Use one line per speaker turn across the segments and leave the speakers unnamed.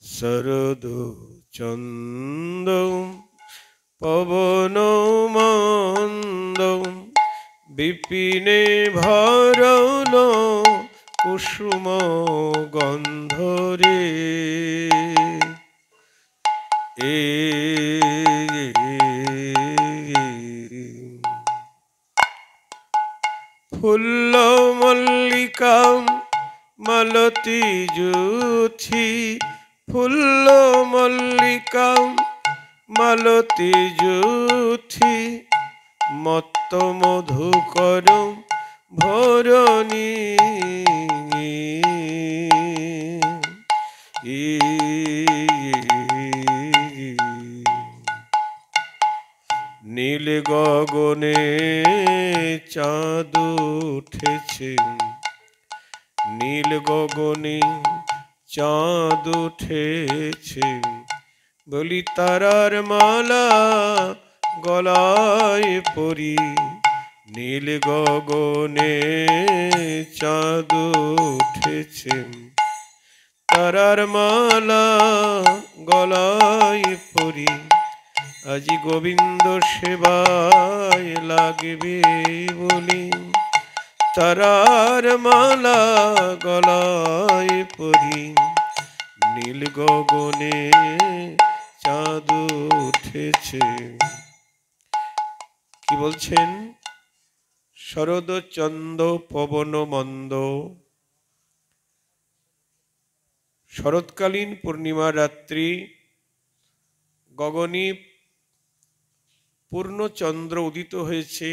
শরদ চন্দ পবন মন্দ বিপিনে ভরল কুসুম গন্ধরে এ ফুল্ল মল্লিকা মালতী যুথি ফুল্ল মল্লিকা মালতী যুথি মত্ত মধুকর ভরণী নীল গগনে চাঁদ উঠেছে নীল গগনে চাঁদ উঠেছে বলি তারার মালা গলায় পরি নীল গগনে চাঁদ উঠেছে তারার মালা গলায় পরি আজি গোবিন্দ সেবায় লাগবে বলি তারার মালা গলায় পরি নীল গগনে চাঁদ উঠেছে। কি বলছেন? শরদ চন্দ পবন মন্দ, শরৎকালীন পূর্ণিমা রাত্রি গগনে পূর্ণচন্দ্র উদিত হয়েছে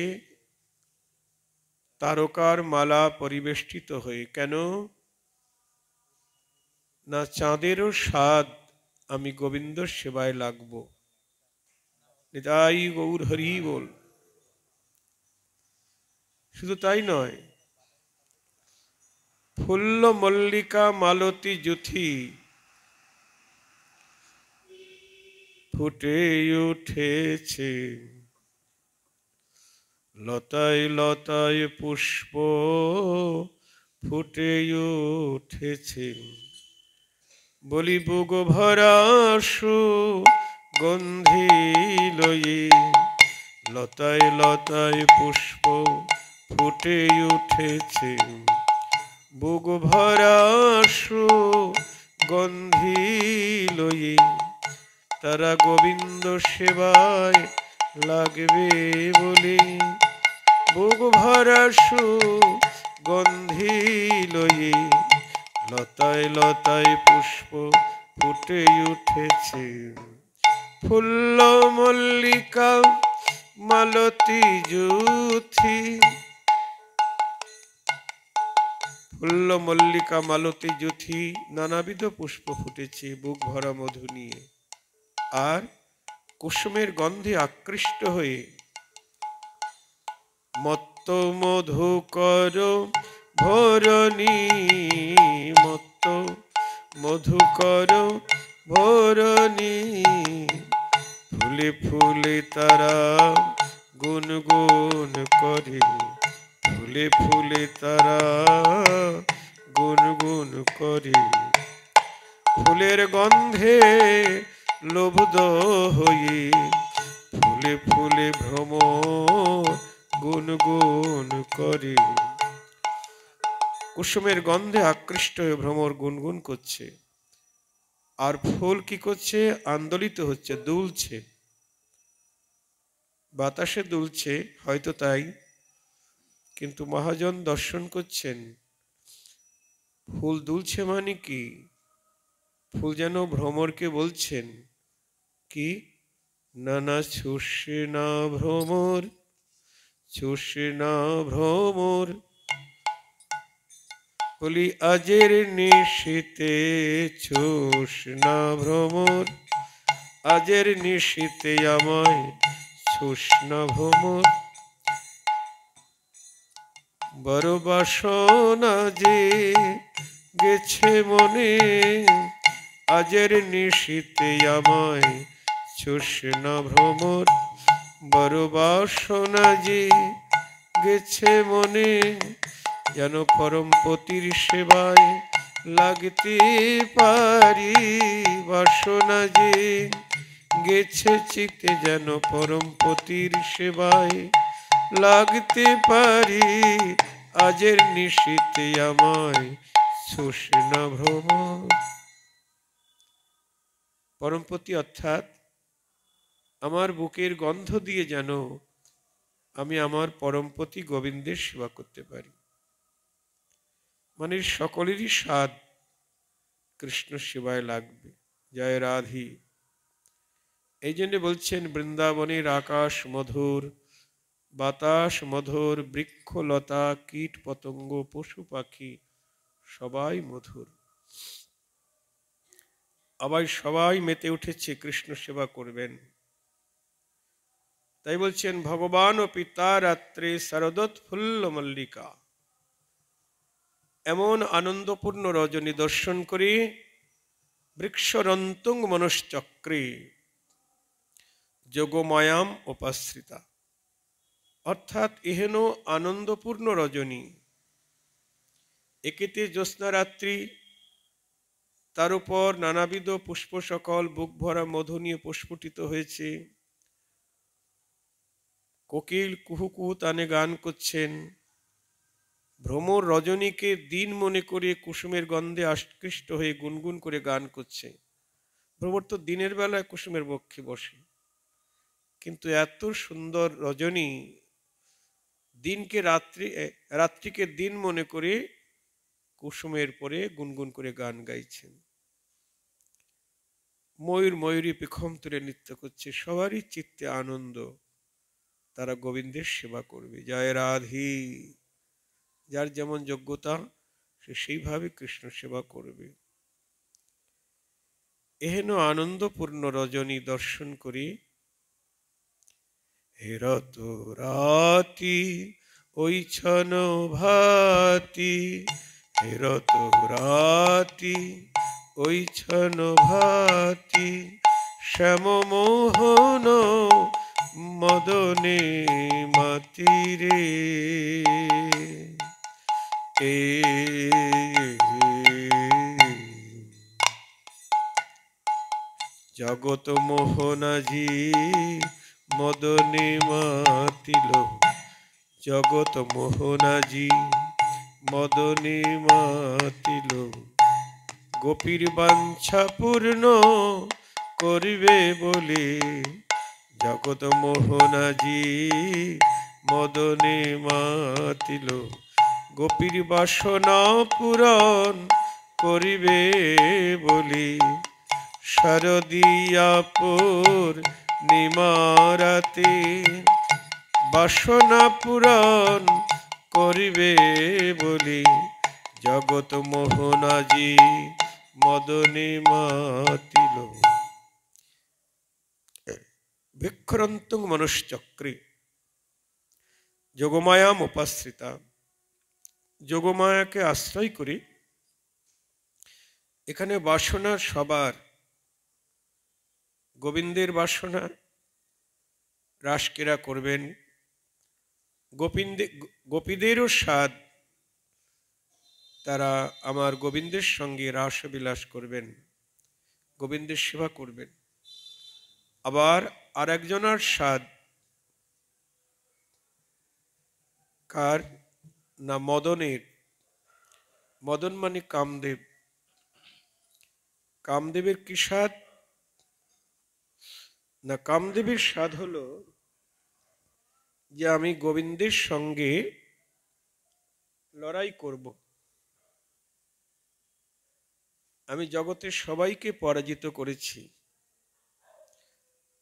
তারকার মালা পরিবেষ্টিত হয়ে। কেন না? চাঁদেরও স্বাদ আমি গোবিন্দ সেবায় লাগব। নিতাই গৌর হরি বল। শুধু তাই নয়, ফুল্ল মল্লিকা মালতী যুথি ফুটে উঠেছে লতায় লতায় পুষ্প ফুটে উঠেছে বলি বুগ ভরা সুগন্ধি লয়ে লতায় লতায় পুষ্প ফুটে উঠেছে বুগ ভরা সুগন্ধি লয়ে তারা গোবিন্দ সেবায় লাগবে বলে বুগ ভরা সুগন্ধি লয়ে লতায় লতায় পুষ্প ফুটে উঠেছে ফুল্ল মল্লিকা মালতী যুথি ফুল্ল মল্লিকা মালতী যুথি নানাবিধ পুষ্প ফুটেছে বুক ভরা মধু নিয়ে। আর কুসুমের গন্ধে আকৃষ্ট হয়ে মত্ত মধুকর ভরণী মত্ত মধুকর ভরণী ফুলে ফুলে তারা গুনগুন করে ফুলে ফুলে তারা গুনগুন করে ফুলের গন্ধে লুব্ধ হয়ে ফুলে ফুলে ভ্রমর গুনগুন করে। কুসুমের গন্ধে আকৃষ্ট হয়ে ভ্রমর গুনগুন করছে আর ফুল কি করছে? আন্দোলিত হচ্ছে, দুলছে, বাতাসে দুলছে হয়তো তাই, কিন্তু মহাজন দর্শন করছেন ফুল দুলছে মানে কি? ফুল যেন ভ্রমরকে বলছেন কি, না না ছুসে না ভ্রমর, ছুসে না ভ্রমর, বলি আজের নিশীতে ছুস না ভ্রমর, আজের নিশীতে আমায় ছুস না ভ্রমর, বড় বাসনা যে গেছে মনে, আজের নিশীতে আমায় ছুস না ভ্রমর, বড় বাসনা যে গেছে মনে, যেন পরমপতির সেবায় লাগতে পারি বাসনা যে গেছে চিতে যেন পরমপতির সেবায় লাগতে পারি আজের নিশীতে আমায় শোষে না ভ্রমর। পরমপতি অর্থাৎ আমার বুকের গন্ধ দিয়ে যেন আমি আমার পরমপতি গোবিন্দের সেবা করতে পারি। মানে সকলেরই স্বাদ কৃষ্ণ সেবায় লাগবে। জয় রাধি। এই জন্য বলছেন বৃন্দাবনের আকাশ মধুর, বাতাস মধুর, বৃক্ষলতা কীট পতঙ্গ পশু পাখি সবাই মধুর। আবার সবাই মেতে উঠেছে কৃষ্ণ সেবা করবেন। তাই বলছেন ভগবান ও পিতা রাত্রে শারদোৎফুল্ল মল্লিকা। এমন আনন্দপূর্ণ রজনী দর্শন করি বৃক্ষরন্তুং মনশ্চক্রে যোগমায়াম উপাশ্রিতা। অর্থাৎ এহেন আনন্দপূর্ণ রজনী, একেতে জ্যোৎস্না রাত্রি, তার উপর নানাবিধ পুষ্প সকল বুক ভরা মধু নিয়ে প্রস্ফুটিত হয়েছে। কোকিল কুহু কুহু তানে গান করছেন। ভ্রমর রজনীকে দিন মনে করে কুসুমের গন্ধে আকৃষ্ট হয়ে গুনগুন করে গান করছে। ভ্রমর তো দিনের বেলায় কুসুমের বক্ষে বসে, কিন্তু এত সুন্দর রজনী দিনকে রাত্রিকে দিন মনে করে কুসুমের পরে গুনগুন করে গান গাইছেন। ময়ূর ময়ূরী পেখম তুলে নৃত্য করছে। সবারই চিত্তে আনন্দ, তারা গোবিন্দের সেবা করবে। জয় রাধি। যার যেমন যোগ্যতা সে সেইভাবে কৃষ্ণ সেবা করবে। এহেন আনন্দপূর্ণ রজনী দর্শন করি হেরত রাতি ওই ছন ভাতি, হেরত রাতি ওই ছন ভাতি, শ্যাম মোহন মদনে মাতিরে এ জগত মোহনাজি মদনে মাতিল, জগত মোহনাজি মদনে মাতিল, গোপীর বাঞ্ছা পূর্ণ করিবে বলে, জগত মোহনাজি মদনে মাতিল, গোপীর বাসনা পূরণ করিবে বলি, শারদিয়াপুর নিমারাতে বাসনা পূরণ করিবে বলি, জগৎ মোহনাজি মদনে মাতিল। বৃক্ষরন্তুং মনশ্চক্রে যোগমায়াম উপাশ্রিতা। যোগমায়াকে আশ্রয় করি। এখানে বাসনা সবার, গোবিন্দের বাসনা রাসক্রীড়া করবেন, গোপীদেরও স্বাদ, তারা আমার গোবিন্দের সঙ্গে রাসবিলাস করবেন, গোবিন্দের সেবা করবেন। আবার আর একজনের স্বাদ, কার না মদনের। মদন মানে কামদেব। কামদেবের কি স্বাদ না, কামদেবের স্বাদ হলো যে আমি গোবিন্দের সঙ্গে লড়াই করব, আমি জগতের সবাইকে পরাজিত করেছি।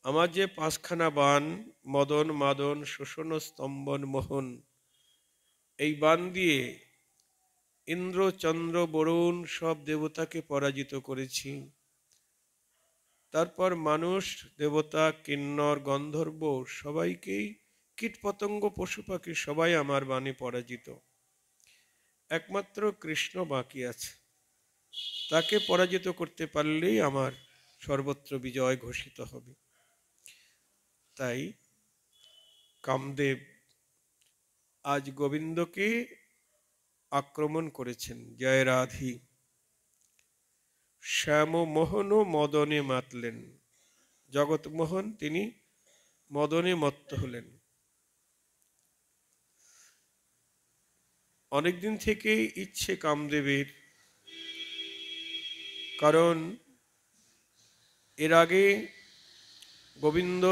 আমার যে পাঁচখানা বাণ, মদন মাদন শোষণ স্তম্ভন মোহন, এই বাণ দিয়ে ইন্দ্র চন্দ্র বরুণ সব দেবতাকে পরাজিত করেছি। তারপর মানুষ দেবতা কিন্নর গন্ধর্ব সবাইকেই, কীট পতঙ্গ পশু পাখি সবাই আমার বাণে পরাজিত। একমাত্র কৃষ্ণ বাকি আছে, তাকে পরাজিত করতে পারলেই আমার সর্বত্র বিজয় ঘোষিত হবে। তাই কামদেব আজ গোবিন্দকে আক্রমণ করেছেন। জয় রাধি। শ্যামমোহন মদনে মাতলেন। জগৎমোহন তিনি মদনে মত্ত হলেন। অনেকদিন থেকেই ইচ্ছে কামদেবের, কারণ এর আগে গোবিন্দ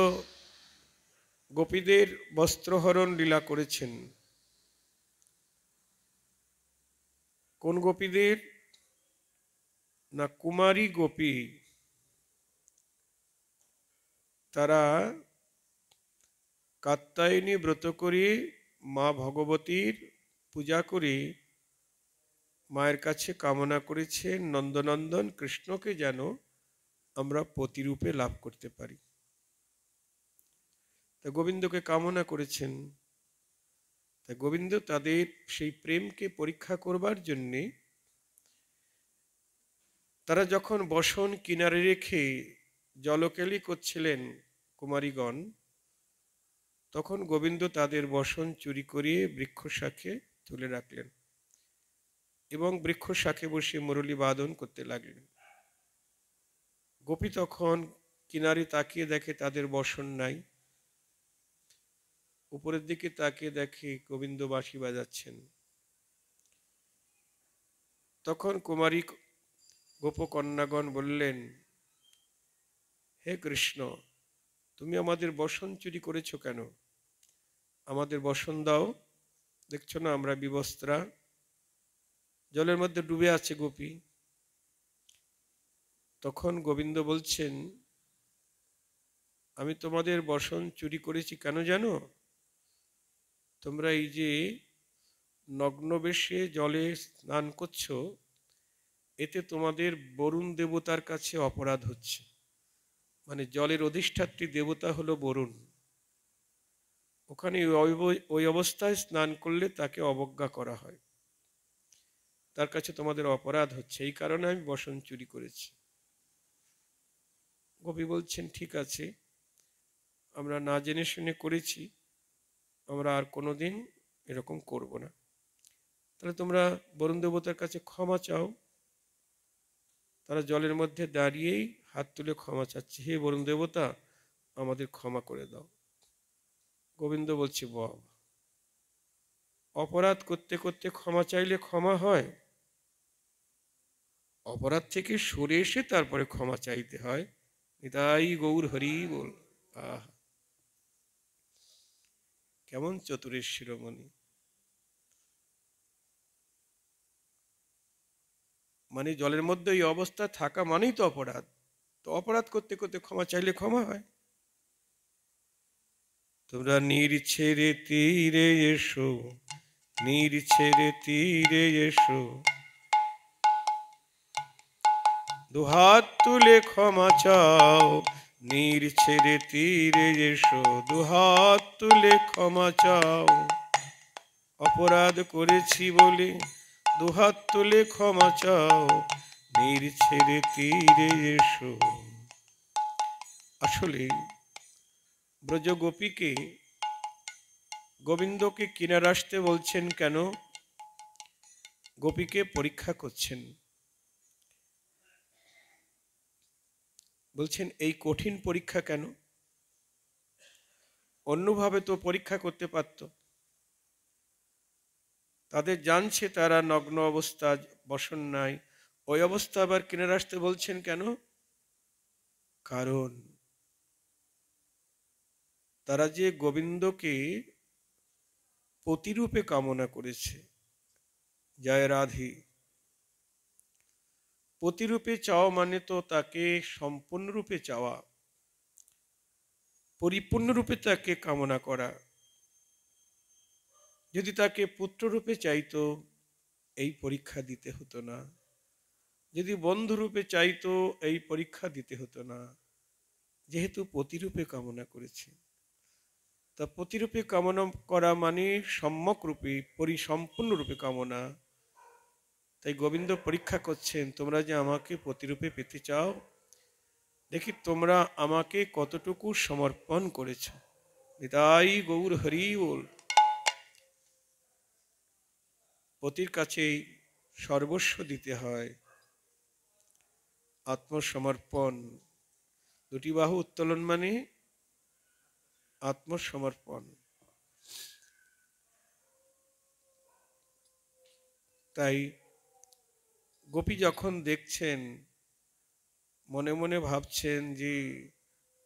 গোপীদের বস্ত্রহরণ লীলা করেছেন। কোন গোপীদের? না, কুমারী গোপী। তারা কাত্যায়নী ব্রত করে মা ভগবতীর পূজা করে মায়ের কাছে কামনা করেছে নন্দনন্দন কৃষ্ণকে যেন আমরা পতিরূপে লাভ করতে পারি। তা গোবিন্দকে কামনা করেছেন। তা গোবিন্দ তাদের সেই প্রেমকে পরীক্ষা করবার জন্যে তারা যখন বসন কিনারে রেখে জলকেলি করছিলেন কুমারীগণ, তখন গোবিন্দ তাদের বসন চুরি করিয়ে বৃক্ষ শাখে তুলে রাখলেন এবং বৃক্ষ শাখে বসে মুরলী বাদন করতে লাগলেন। গোপী তখন কিনারে তাকিয়ে দেখে তাদের বসন নাই, উপরের দিকে তাকিয়ে দেখে গোবিন্দ বাঁশি বাজাচ্ছেন। তখন কুমারী গোপকন্যাগণ বললেন, হে কৃষ্ণ, তুমি আমাদের বসন চুরি করেছো কেন? আমাদের বসন দাও, দেখছো না আমরা বিবস্ত্রা, জলের মধ্যে ডুবে আছে গোপী। তখন গোবিন্দ বলছেন, আমি তোমাদের বসন চুরি করেছি কেন জানো? তোমরা এই যে নগ্ন বেশে জলে স্নান করছো, এতে তোমাদের বরুণ দেবতার কাছে অপরাধ হচ্ছে। মানে জলের অধিষ্ঠাত্রী দেবতা হলো বরুণ, ওখানে ওই অবস্থায় স্নান করলে তাকে অবজ্ঞা করা হয়, তার কাছে তোমাদের অপরাধ হচ্ছে, এই কারণে আমি বসন চুরি করেছি। গোপী বলছেন, ঠিক আছে, আমরা না জেনে শুনে করেছি, আমরা আর কোনোদিন এরকম করব না। তাহলে তোমরা বরুণ দেবতার কাছে ক্ষমা চাও। তারা জলের মধ্যে দাঁড়িয়েই হাত তুলে ক্ষমা চাচ্ছে, হে বরুণ দেবতা, আমাদের ক্ষমা করে দাও। গোবিন্দ বলছে, বাবা, অপরাধ করতে করতে ক্ষমা চাইলে ক্ষমা হয়? অপরাধ থেকে সরে এসে তারপরে ক্ষমা চাইতে হয়। নিতাই গৌর হরি বল। আহ, কেমন চতুরের শিরোমণি! মানে জলের মধ্যে এই অবস্থা থাকা মানেই তো অপরাধ। তো অপরাধ করতে করতে ক্ষমা চাইলে ক্ষমা হয়। তোমরা নীর ছেড়ে তীরে এসো, নীর ছেড়ে তীরে এসো, দুহাত তুলে ক্ষমা চাও। নীর ছেড়ে তীরে এসো, দুহাত তুলে ক্ষমা চাও। অপরাধ করেছি বলে দুহাত তুলে ক্ষমা চাও, নীর ছেড়ে তীরে এসো। আসলে ব্রজ গোপীকে গোবিন্দকে কিনারে আসতে বলছেন কেন? গোপীকে পরীক্ষা করছেন। বলছেন, এই কঠিন পরীক্ষা কেন? অন্যভাবে তো পরীক্ষা করতে পারত। তাদের জানছে তারা নগ্ন অবস্থা, বসন নাই, ওই অবস্থা আবার কিনারে আসতে বলছেন কেন? কারণ তারা যে গোবিন্দকে পতিরূপে কামনা করেছে। জয় রাধে। পতিরূপে চাওয়া মানে তো তাকে সম্পূর্ণরূপে চাওয়া, পরিপূর্ণরূপে তাকে কামনা করা। যদি তাকে পুত্ররূপে চাইতো, এই পরীক্ষা দিতে হতো না। যদি বন্ধুরূপে চাইতো, এই পরীক্ষা দিতে হতো না। যেহেতু পতিরূপে কামনা করেছে, তা পতিরূপে কামনা করা মানে সম্যক রূপে, পরিসম্পূর্ণরূপে কামনা। তাই গোবিন্দ পরীক্ষা করছেন, তোমরা যে আমাকে পতিরূপে পেতে চাও, দেখি তোমরা আমাকে কতটুকু সমর্পণ করেছ। নিতাই গৌর হরি বল। পতির কাছে সর্বস্ব দিতে হয়। আত্মসমর্পণ। দুটি বাহু উত্তোলন মানে আত্মসমর্পণ। তাই গোপী যখন দেখছেন, মনে মনে ভাবছেন যে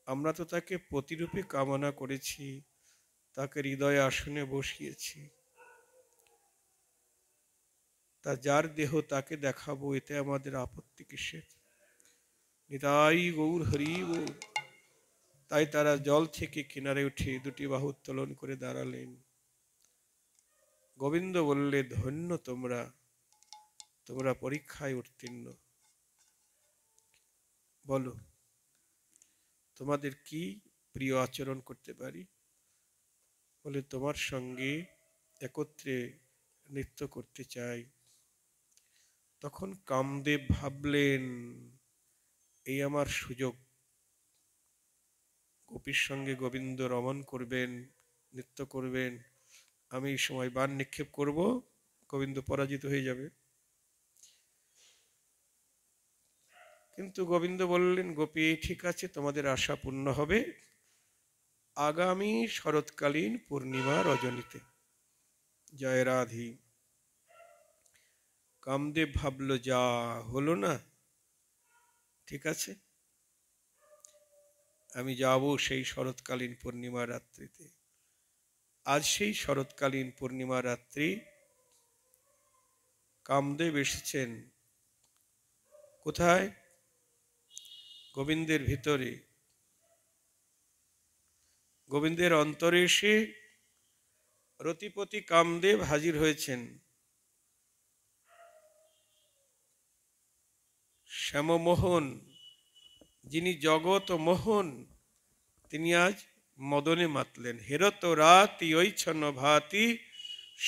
আমরা তো তাকে প্রতিরূপে কামনা করেছি, তাকে হৃদয় আসনে বসিয়েছি, তা যার দেহ তাকে দেখাবো, এতে আমাদের আপত্তি কিসের? নিতাই গৌর হরি বল। তাই তারা জল থেকে কিনারে উঠে দুটি বাহু উত্তোলন করে দাঁড়ালেন। গোবিন্দ বললে, ধন্য তোমরা, তোমরা পরীক্ষায় উত্তীর্ণ। বলো তোমাদের কি প্রিয় আচরণ করতে পারি? বলে, তোমার সঙ্গে একত্রে নৃত্য করতে চাই। তখন কামদেব ভাবলেন, এই আমার সুযোগ, গোপীর সঙ্গে গোবিন্দ রমণ করবেন, নৃত্য করবেন, আমি এই সময় বাণ নিক্ষেপ করব, গোবিন্দ পরাজিত হয়ে যাবে। কিন্তু গোবিন্দ বললেন, গোপী ঠিক আছে, তোমাদের আশা পূর্ণ হবে আগামী শরৎকালীন পূর্ণিমা রজনীতে। জয় রাধি। কামদেব ভাবল, যা হলো না, ঠিক আছে, আমি যাব সেই শরৎকালীন পূর্ণিমা রাত্রিতে। আজ সেই শরৎকালীন পূর্ণিমা রাত্রি কামদেব এসেছেন কোথায়? গোবিন্দের ভিতরে। গোবিন্দের অন্তরে এসে রতিপতি কামদেব হাজির হয়েছেন। শ্যামমোহন, যিনি জগৎ মোহন, তিনি আজ মদনে মাতলেন। হেরত রাতি ঐচ্ছন্ন ভাতি,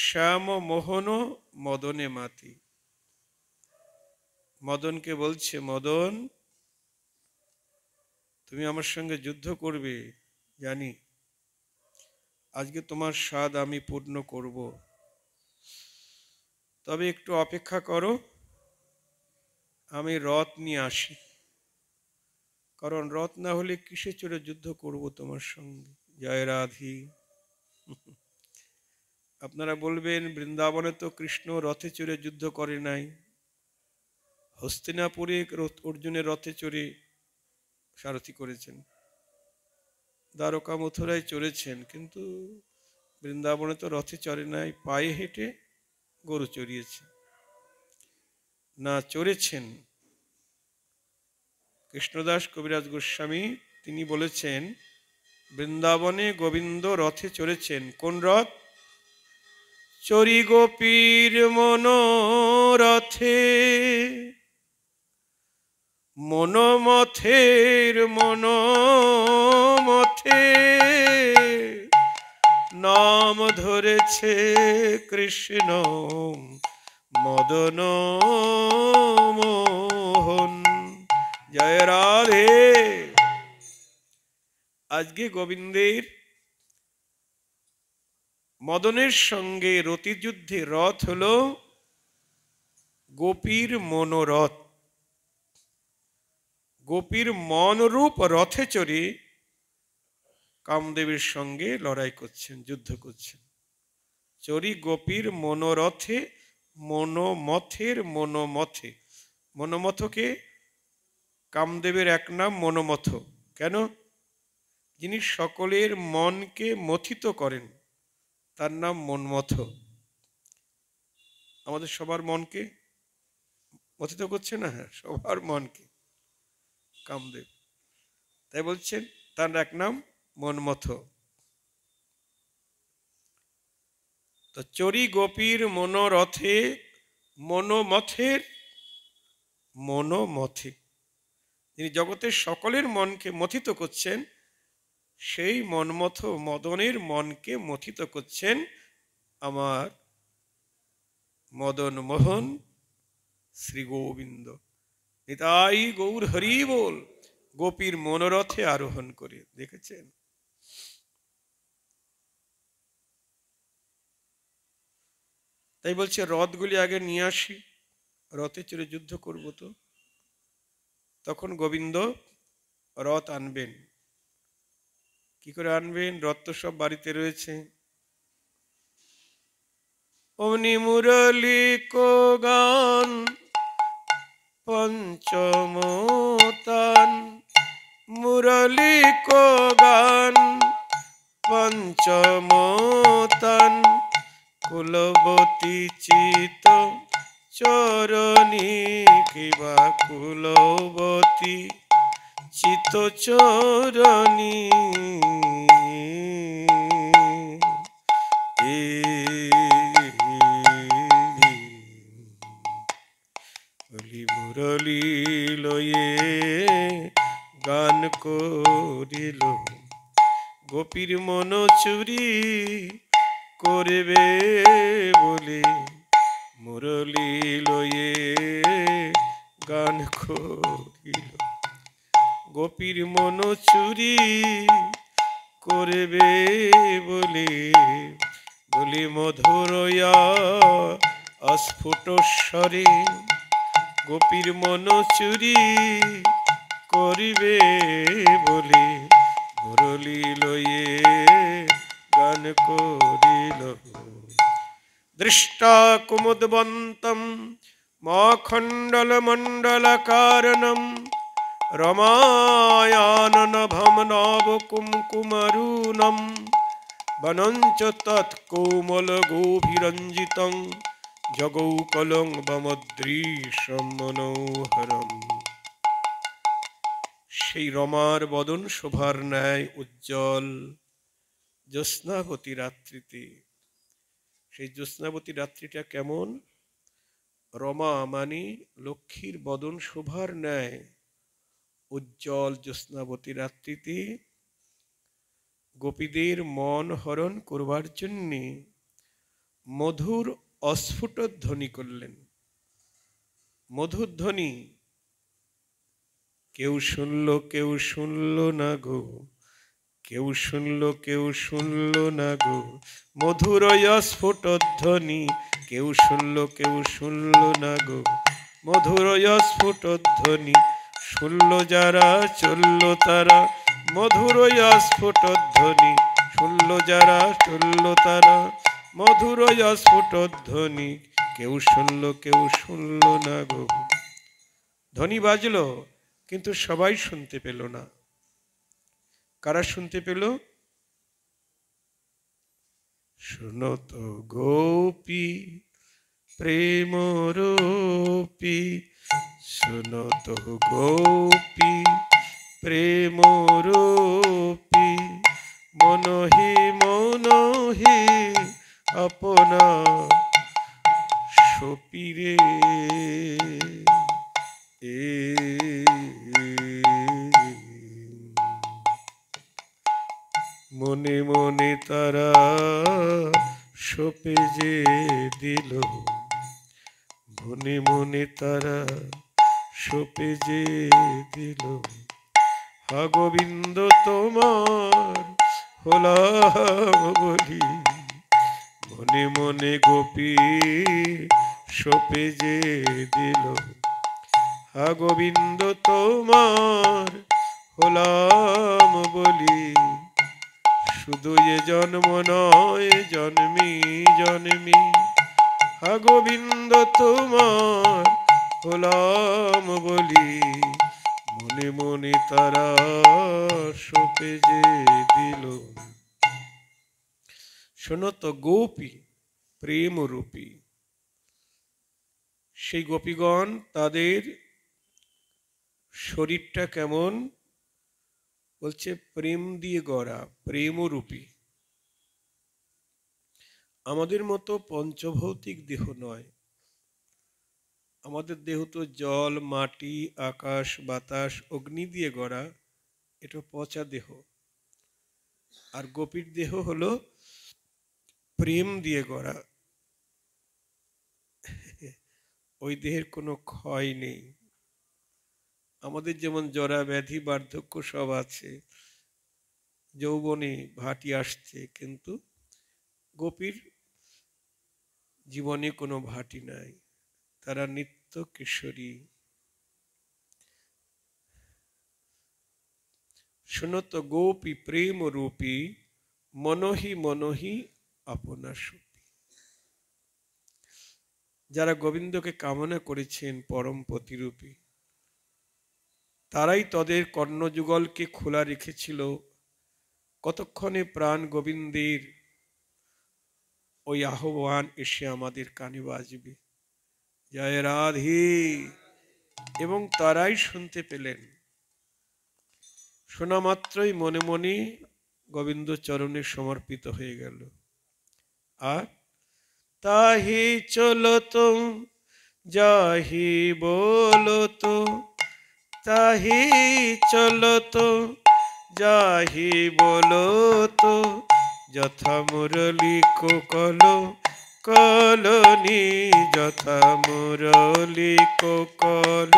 শ্যাম মোহন মদনে মাতি। মদনকে বলছে, মদন তুমি আমার সঙ্গে যুদ্ধ করবে জানি, আজকে তোমার স্বাদ আমি পূর্ণ করব, তবে একটু অপেক্ষা করো, আমি রথ নিয়ে আসি। কারণ রথ না হলে কিসে চড়ে যুদ্ধ করব তোমার সঙ্গে। জয় রাধি। আপনারা বলবেন, বৃন্দাবনে তো কৃষ্ণ রথে চড়ে যুদ্ধ করে নাই, হস্তিনাপুরে অর্জুনের রথে চড়ে সারথি করেছেন, দ্বারকা মথুরায় চড়েছেন, কিন্তু বৃন্দাবনে তো রথে চড়ে নাই, পায়ে হেঁটে গরু চড়িয়েছে। না, চড়েছেন কৃষ্ণদাস কবিরাজ গোস্বামী, তিনি বলেছেন বৃন্দাবনে গোবিন্দ রথে চড়েছেন। কোন রথ? চরি গোপীর মনোরথে, মনোমথের মনোমথে নাম ধরেছে কৃষ্ণ মদন মোহন। জয় রাধে। আজকে গোবিন্দের মদনের সঙ্গে রতিযুদ্ধে রথ হলো গোপীর মনোরথ। গোপীর মনরূপ রথে চড়ে কামদেবের সঙ্গে লড়াই করছেন, যুদ্ধ করছেন। চরি গোপীর মনোরথে, মনোমথের মনোমথে। মনোমথকে কামদেবের এক নাম মনোমথ। কেন? যিনি সকলের মনকে মথিত করেন, তার নাম মনমথ। আমাদের সবার মনকে মথিত করছে না? হ্যাঁ, সবার মনকে কামদেব, তাই বলছেন তার এক নাম মনমথ। তো চরি গোপীর মনোরথে, মনোমথের মনোমথে, যিনি জগতের সকলের মনকে মথিত করছেন, সেই মনমথ মদনের মনকে মথিত করছেন আমার মদন মোহন শ্রী গোবিন্দ। নিতাই গৌর হরি বল। গোপীর মনোরথে আরোহণ করে, দেখেছেন? তাই বলছে রথগুলি আগে নিয়ে আসি, রথে চড়ে যুদ্ধ করব। তো তখন গোবিন্দ রথ আনবেন। কি করে আনবেন? রথ তো সব বাড়িতে রয়েছে। অমনি মুরলি কো গান পঞ্চম তান, মুরলি কো গান পঞ্চম তান, কুলবতী চিত চরণী কিবা কুলবতী চিত চরণী। বলি মুরলি লয়ে গান করিল, গোপীর মন চুরি করবে বলে, মুরলি লয়ে গান করিল, গোপীর মন চুরি করবে বলে। বলি মধুরয়া অস্ফুট স্বরে, গোপীর মন চুরি করিবে বলে, মুরলি লয়ে গান করিল। দৃষ্টা কুমুদবন্তম মখণ্ডল মণ্ডলকারণম, রমায়াননভম নব কুমকুমরুণম, বনঞ্চ তৎকোমল গোভিরঞ্জিতং, জগৌকলং বমদৃশম মনোহরম। সেই রমার বদন শোভার ন্যায় উজ্জ্বল জ্যোৎস্নাবতী রাত্রিতে। সেই জ্যোৎস্নাবতী রাত্রিটা কেমন? রমা মানে লক্ষ্মীর বদন শোভার ন্যায় উজ্জ্বল জ্যোৎস্নাবতী রাত্রিতে গোপীদের মন হরণ করবার জন্যে মধুর অস্ফুট ধ্বনি করলেন। মধুর ধ্বনি কেউ শুনল কেউ শুনল না গো, কেউ শুনল কেউ শুনল না গো, মধুর অস্ফুট ধ্বনি কেউ শুনল কেউ শুনল না গো, মধুর অস্ফুট ধ্বনি শুনল যারা চলল তারা, মধুর অস্ফুট ধ্বনি শুনল যারা চলল তারা, মধুর অস্ফুট ধ্বনি কেউ শুনল কেউ শুনল না গো। ধ্বনি বাজলো কিন্তু সবাই শুনতে পেল না। কারা শুনতে পেল? শুনত গোপী প্রেম রূপী, শুনত গোপী প্রেম রূপী, মনহি মনহি আপনা সপীরে। মনে মনে তারা সপে যে দিল, মনে মনে তারা সপে যে দিল, হা গোবিন্দ তোমার হলাম বলি, মনে মনে গোপী সপে যে দিল, হা গোবিন্দ তোমার হলাম বলি, শুধু এ জন্ম নয় জন্মি জন্মি, হা গোবিন্দ তোমার হলাম বলি, মনে মনে তারা সপে যে দিল। শোনো তো গোপী প্রেম রূপী, সেই গোপীগণ তাদের শরীরটা কেমন? বলছে প্রেম দিয়ে গড়া, প্রেমরূপী। আমাদের মতো পঞ্চভৌতিক দেহ নয়, আমাদের দেহ তো জল মাটি আকাশ বাতাস অগ্নি দিয়ে গড়া, এটা পচা দেহ। আর গোপীর দেহ হলো প্রেম দিয়ে গড়া, ওই দেহের কোনো ক্ষয় নেই। আমাদের যেমন জরা ব্যাধি বার্ধক্য সব আছে, যৌবনে ভাটি আসছে, কিন্তু গোপীর জীবনে কোনো ভাটি নাই, তারা নিত্য কিশোরী। শুনত গোপী প্রেম রূপী, মনহি মনহি আপনা সুপি। যারা গোবিন্দকে কামনা করেছেন পরম প্রতিরূপী, তারাই তাদের কর্ণযুগলকে খোলা রেখেছিল কতক্ষণে প্রাণ গোবিন্দের ওই আহ্বান এসে আমাদের কানে বাজবে, জয় রাধে। এবং তারাই শুনতে পেলেন। শোনা মাত্রই মনে মনে গোবিন্দ চরণে সমর্পিত হয়ে গেল। আর তাহি চলত যাহি বলত, তাহি চলত যাহি বলত, যথা মুরলি কোকল কলনি, যথা মুরলি কোকল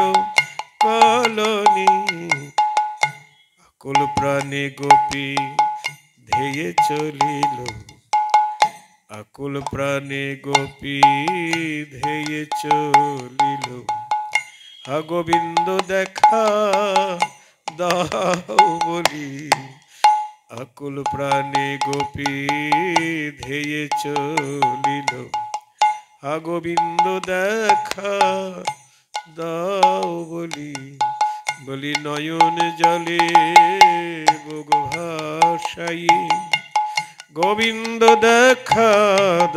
কলনি। আকুল প্রাণে গোপী ধেয়ে চলিল, আকুল প্রাণে গোপী ধেয়ে চলিল। হা গোবিন্দ দেখা দাও বলি, আকুল প্রাণে গোপী ধেয়ে চলিল। হা গোবিন্দ দেখা দাও বলি, বলি নয়ন জলে বুক ভাসাই, গোবিন্দ দেখা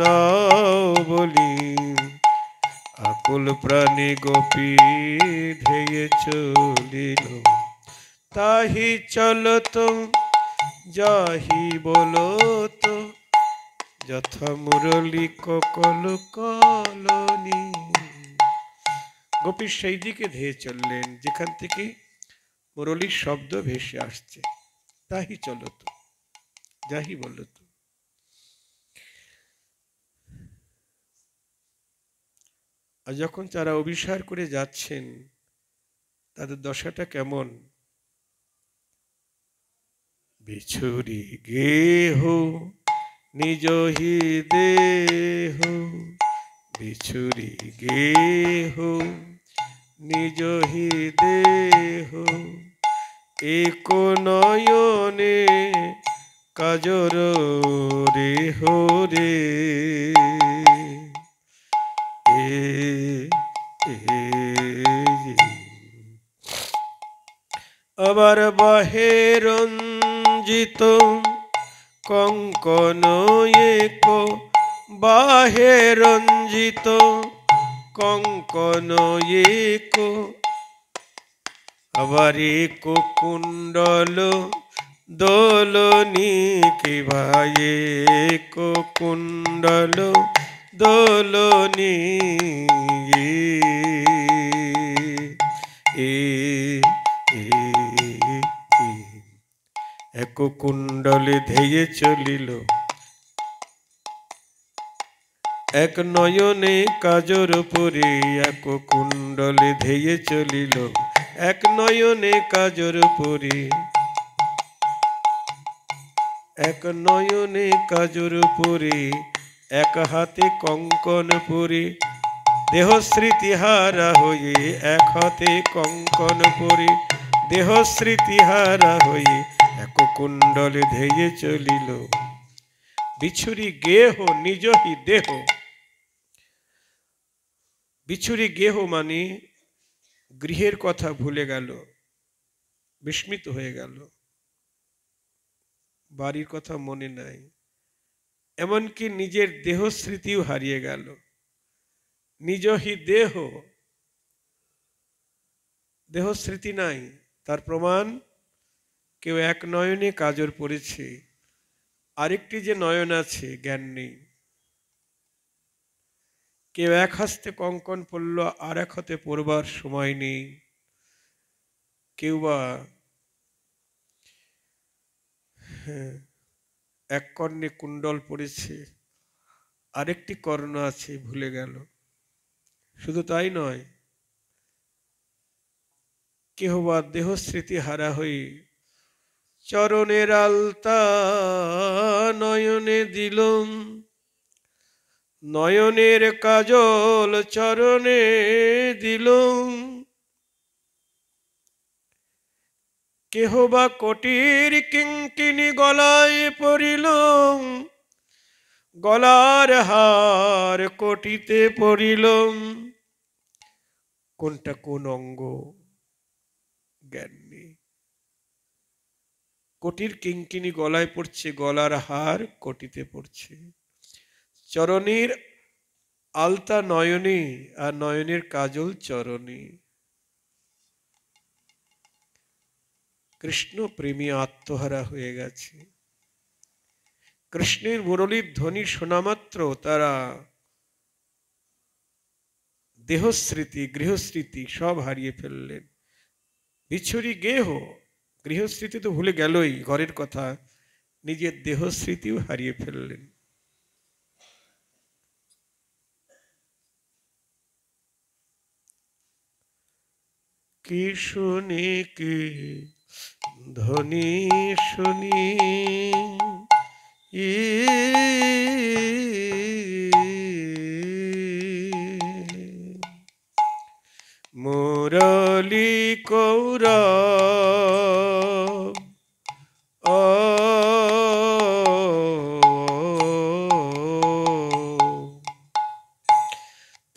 দাও বলি, আকুল প্রাণে গোপী ধেয়ে চলিল। তাহি চলত যাহি বলত, যথা মুরলি কোকল কলনি। গোপী সেই দিকে ধেয়ে চললেন যেখান থেকে মুরলির শব্দ ভেসে আসছে। তাহি চলত যাহি বলত। আর যখন তারা অভিসার করে যাচ্ছেন, তাদের দশাটা কেমন? বিছুরি গেহ নিজ হি দেহ, বিছুরি গেহ নিজ হি দেহ, এক নয়নে কাজর রেহ রে। আবার বাহে রঞ্জিত কঙ্কন এক, বাহে রঞ্জিত কঙ্কন এক, আবার এক কুণ্ডল দোলনি। কি ভাই এক কুণ্ডল দোলনি, এক কুণ্ডলে ধেয়ে চলিল, এক নয়নে কাজর পরে, এক কুণ্ডলে ধেয়ে চলিল, এক নয়নে কাজর পরে, এক নয়নে কাজর পরে, এক হাতে কঙ্কন পরে, দেহ স্মৃতি হারা হয়ে, এক হাতে কঙ্কন পরে, দেহ স্মৃতি হারা হয়ে, এক কুণ্ডলে ধেয়ে চলিল। বিছুরি গেহ নিজ হি দেহ। বিছুরি গেহ মানে গৃহের কথা ভুলে গেল, বিস্মিত হয়ে গেল, বাড়ির কথা মনে নাই, এমনকি নিজের দেহ স্মৃতিও হারিয়ে গেল। নিজ হি দেহ, দেহ স্মৃতি নাই, তার প্রমাণ কেউ এক নয়নে কাজর পড়েছে, আরেকটি যে নয়ন আছে জ্ঞান নেই। কেউ এক হস্তে কঙ্কন পড়ল, আর এক হাতে পড়বার সময় নেই। কেউ বা এক কর্ণে কুণ্ডল পড়েছে, আরেকটি কর্ণ আছে ভুলে গেল। শুধু তাই নয়, কেহ বা দেহ স্মৃতি হারা হয়ে চরণের আলতা নয়নে দিলুম, নয়নের কাজল চরণে দিলুম। কেহ বা কোটির কিঙ্কিনি গলায় পড়িল, গলার হার কোটিতে পড়িল। কোনটা কোন অঙ্গ জ্ঞান নেই। কোটির কিঙ্কিনি গলায় পড়ছে, গলার হার কোটিতে পড়ছে। চরণের আলতা নয়নে, আর নয়নের কাজল চরণে। কৃষ্ণ প্রেমী আত্মহারা হয়ে গেছে। কৃষ্ণের মুরলীর ধ্বনি শোনা মাত্র তারা দেহস্মৃতি, গৃহস্মৃতি সব হারিয়ে ফেললেন। বিছুরি গেহ, গৃহস্মৃতি তো ভুলে গেলই, ঘরের কথা, নিজের দেহস্মৃতিও হারিয়ে ফেললেন। কি শুনি কি ধ্বনি শুনি, মুরলী কৌরব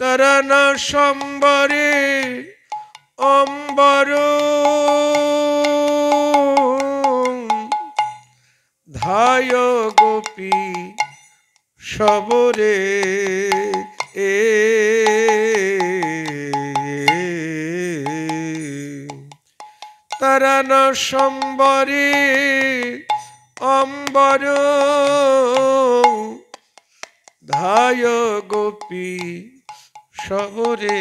তরণ সম্বরে অম্বর, ধায় গোপী সবরে তরণ সম্বরে অম্বর, ধায় গোপী শহরে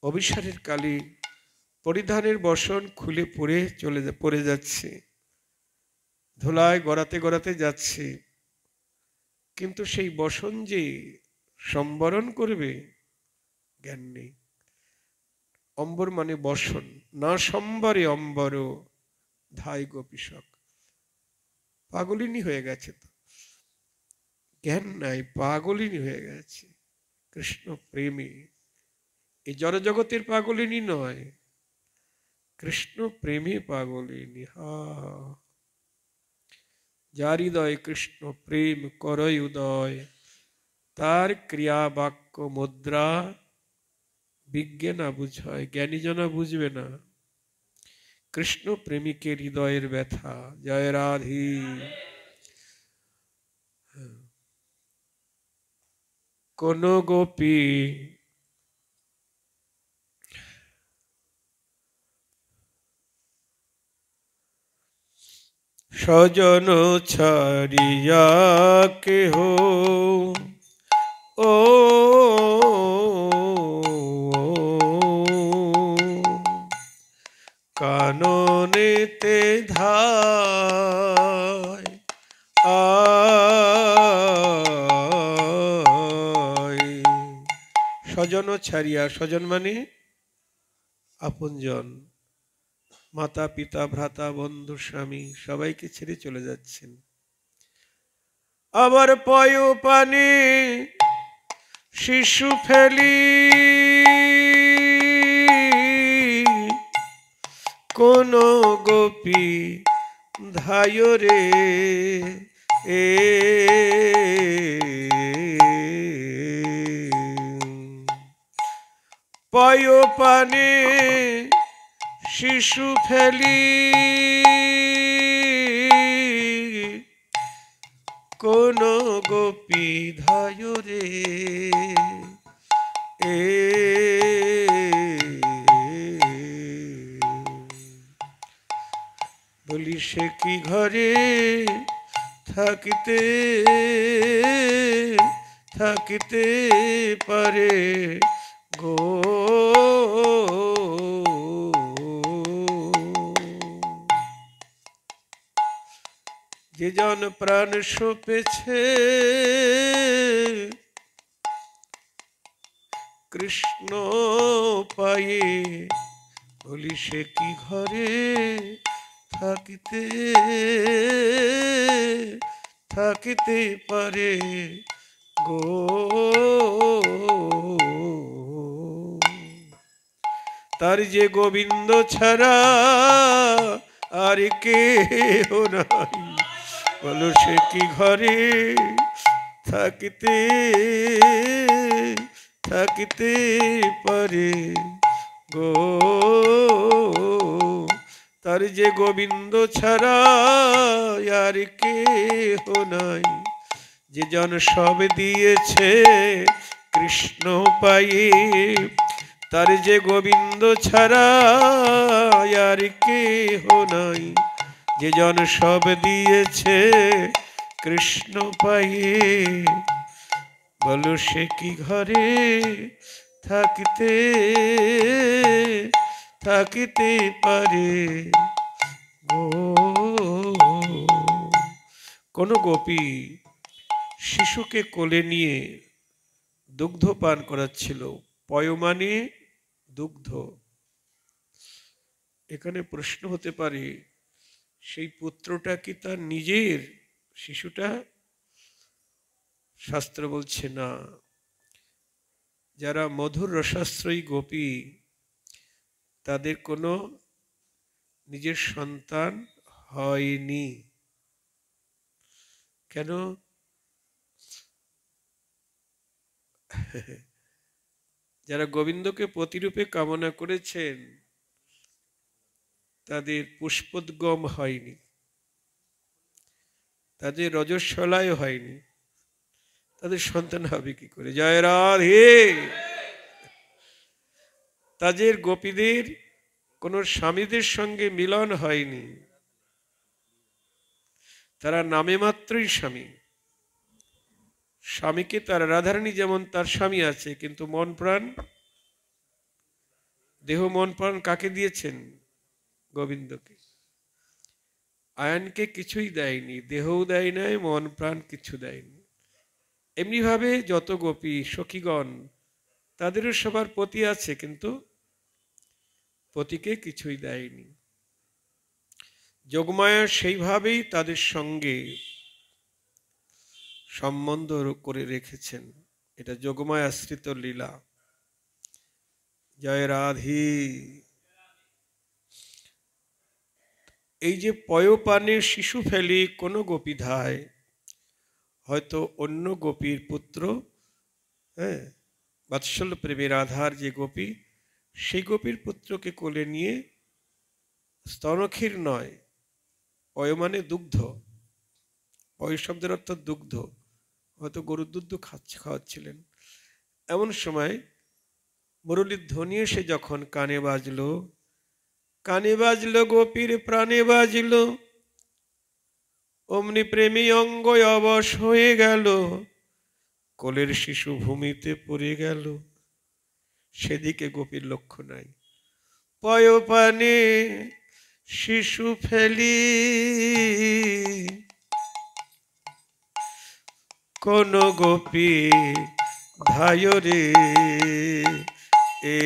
অভিসারের কালে পরিধানের বসন খুলে পড়ে যাচ্ছে, ধুলায় গড়াতে গড়াতে যাচ্ছে, কিন্তু সেই বসন যে সম্বরণ করবে জ্ঞান নেই। অম্বর মানে বসন, না সম্বরে অম্বর ধায় গোপীশক। পাগলিনী হয়ে গেছে, তো জ্ঞান নাই, পাগলিনী হয়ে গেছে। কৃষ্ণ প্রেমী, এই জড়জগতের পাগলিনী নয়, কৃষ্ণ প্রেমে পাগলিনী। যার হৃদয় কৃষ্ণ প্রেম করয় উদয়, তার ক্রিয়া বাক্য মুদ্রা বিজ্ঞে না বুঝায়, জ্ঞানী জনা বুঝবে না। কৃষ্ণ প্রেমিকের হৃদয়ের ব্যথা। জয় রাধে। কোন গোপী স্বজন ছাড়িয়া কেহ ও কাননেতে ধায় স্বজন ছাড়িয়া, স্বজন মানে আপনজন, মাতা পিতা ভ্রাতা বন্ধু স্বামী সবাইকে ছেড়ে চলে যাচ্ছেন। আবার পয় পানি শিশু ফেলি, কোন গোপী ধায় রে পয় পানি শিশু ফেলি, কোন গোপী ধায় রে বলি সে কি ঘরে থাকিতে থাকিতে পারে গো, যে জন প্রাণ সপেছে কৃষ্ণ পায়ে, বলি সে কি ঘরে থাকিতে থাকিতে পারে গো। তার যে গোবিন্দ ছাড়া আর কেহ নাই, বলো সে কি ঘরে থাকিতে থাকিতে পারে গো। তার যে গোবিন্দ ছাড়া আর কেহ নাই, যে জন সব দিয়েছে কৃষ্ণ পায়ে, তার যে গোবিন্দ ছাড়া আর কেহ নাই, যে জন সব দিয়েছে কৃষ্ণ পায়ে, বলো সে কি ঘরে থাকিতে থাকিতে পারে গো। কোন গোপী শিশুকে কোলে নিয়ে দুগ্ধ পান করাচ্ছিল। পয় মানে দুগ্ধ। এখানে প্রশ্ন হতে পারে, সেই পুত্রটা কি তার নিজের? শিশুটা? শাস্ত্র বলছে না। যারা মধুর রসাশ্রয়ী গোপী, তাদের কোনো নিজের সন্তান হয়নি। কেন? যারা গোবিন্দকে প্রতিরূপে কামনা করেছেন, তাদের পুষ্পোদ্গম হয়নি, তাদের রজস্বলায় হয়নি, তাদের সন্তান হবে কি করে? জয় রাধে। তাদের গোপীদের কোন স্বামীদের সঙ্গে মিলন হয়নি, তারা নামে মাত্রই স্বামী। স্বামীকে তার রাধারানী যেমন তার স্বামী আছে, কিন্তু মন প্রাণ, দেহ মন প্রাণ কাকে দিয়েছেন? গোবিন্দকে। আয়ানকে কিছুই দেয়নি, দেহও দেয় নাই, মন প্রাণ কিছু দেয়নি। এমনি ভাবে যত গোপী সখীগণ, তাদেরও সবার পতি আছে, কিন্তু পতিকে কিছুই দেয়নি। যোগমায়া সেইভাবেই তাদের সঙ্গে সম্বন্ধ করে রেখেছেন। এটা যোগমায়া আশ্রিত লীলা। জয় রাধে। এই যে পয়পানে শিশু ফেলে কোনো গোপী ধায়, হয়তো অন্য গোপীর পুত্র, হ্যাঁ, বাৎসল্য প্রেমের আধার যে গোপী, সেই গোপীর পুত্রকে কোলে নিয়ে, স্তনক্ষীর নয়, পয় মানে দুগ্ধ, পয় শব্দের অর্থ দুগ্ধ, হয়তো গরুর দুধ খাওয়াচ্ছিলেন। এমন সময় মুরলীর ধ্বনি এসে যখন কানে বাজলো, কানে বাজলো গোপীর প্রাণে বাজলো, অমনি প্রেমী অঙ্গ অবশ হয়ে গেল, কোলের শিশু ভূমিতে পড়ে গেল। সেদিকে গোপীর লক্ষ্য নাই। পয়পানে শিশু ফেলি কোন গোপী ধায় রে, এ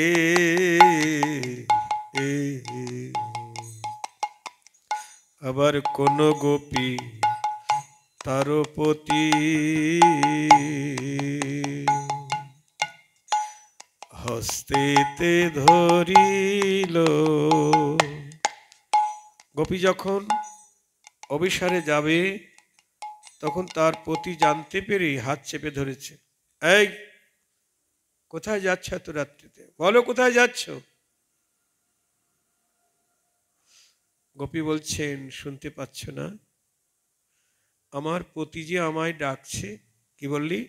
আবার কোন গোপী তার পতি, হস্তেতে ধরিল। গোপী যখন অভিসারে যাবে, তখন তার পতি জানতে পেরে হাত চেপে ধরেছে। এই, কোথায় যাচ্ছ এত রাত্রিতে? বলো কোথায় যাচ্ছ? গোপী বলছেন, শুনতে পাচ্ছ না? আমার পতি যে আমায় ডাকছে। কি বললি?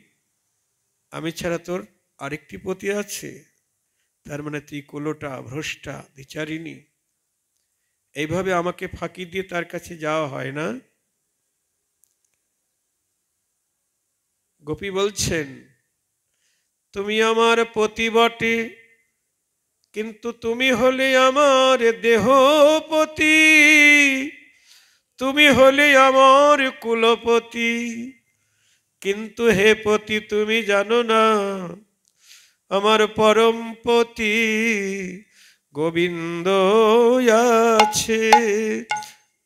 আমি ছাড়া তোর আরেকটি পতি আছে? তার মানে তুই কুলোটা, ভ্রষ্টা, বিচারিণী। এইভাবে আমাকে ফাঁকি দিয়ে তার কাছে যাওয়া হয় না। গোপী বলছেন, তুমি আমার পতি বটে, কিন্তু তুমি হলে আমার দেহপতি, তুমি হলে আমার কুলপতি। কিন্তু হে পতি, তুমি জানো না আমার পরম পতি গোবিন্দ আছে,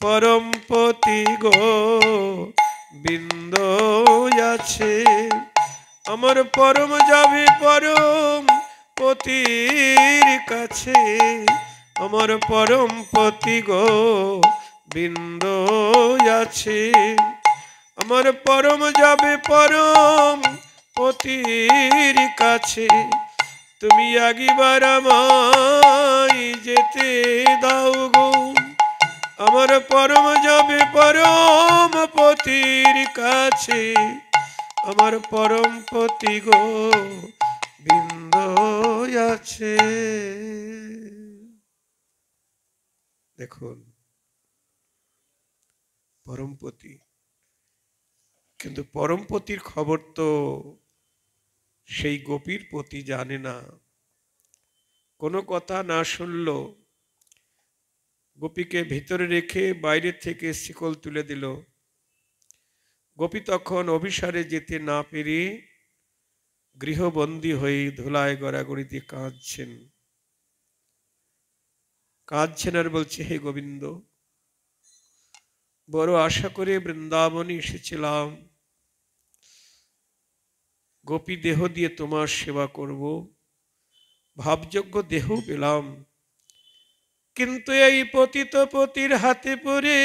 পরম পতি গোবিন্দ আছে। আমার পরম যাবে পরম পতির কাছে, আমার পরম পতি গো বিন্দ আছে। আমার পরম যাবে পরম পতির কাছে, তুমি আগিবার আমায় যেতে দাও গো। আমার পরম যাবে পরম পতির কাছে, আমার পরম পতি গো বিন্দ আছে। দেখুন পরমপতি, কিন্তু পরমপতির খবর তো সেই গোপীর পতি জানে না। কোনো কথা না শুনল, গোপীকে ভিতরে রেখে বাইরে থেকে শিকল তুলে দিল। গোপী তখন অভিসারে যেতে না পেরে গৃহবন্দী হয়ে ধুলায় গড়াগড়িতে কাঁদছেন। কাঁদছেন আর বলছে, হে গোবিন্দ, বড় আশা করে বৃন্দাবনে এসেছিলাম, গোপী দেহ দিয়ে তোমার সেবা করব, ভাবযোগ্য দেহ পেলাম, কিন্তু এই পতিত পতির হাতে পড়ে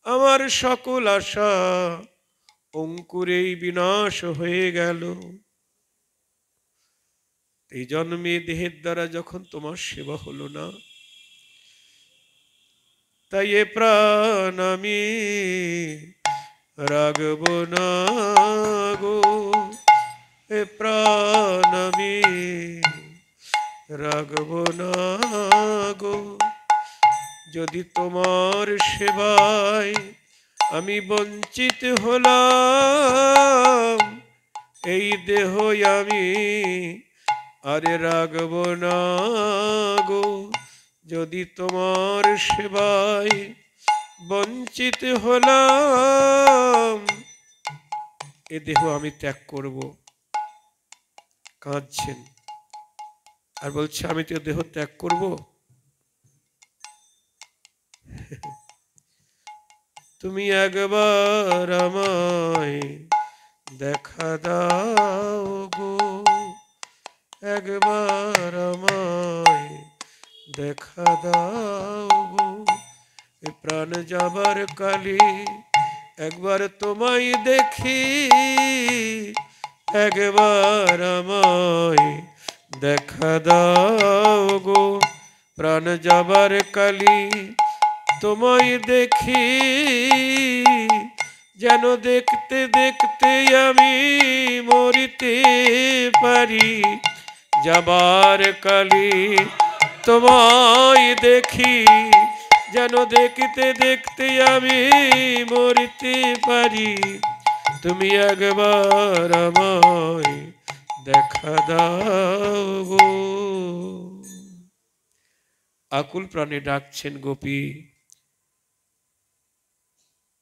আমার সকল আশা অঙ্কুরেই বিনাশ হয়ে গেল। এই জন্মে দেহের দ্বারা যখন তোমার সেবা হলো না, তাই এ প্রাণ আমি রাগব না গো, এ প্রাণ আমি রাগব না গো। যদি তোমার সেবায় আমি বঞ্চিত হলাম, এই দেহ আমি আরে রাগব না গো। যদি তোমার সেবায় বঞ্চিত হলাম, এ দেহ আমি ত্যাগ করব। কাঁদছেন আর বলছে, আমি তো দেহ ত্যাগ করব। তুমি একবার আমায় দেখা দাও গো, একবার আমায় দেখা দাও গো। এ প্রাণ যাবার কালে একবার তোমায় দেখি, একবার আমায় দেখা দাও গো। প্রাণ যাবার কালে তোমায় দেখি, যেন দেখতে দেখতে আমি মরিতে পারি। যাবার কালে তোমায় দেখি, যেন দেখতে দেখতে আমি মরিতে পারি। তুমি একবার আমায় দেখা দাও গো। আকুল প্রাণে ডাকছেন গোপী,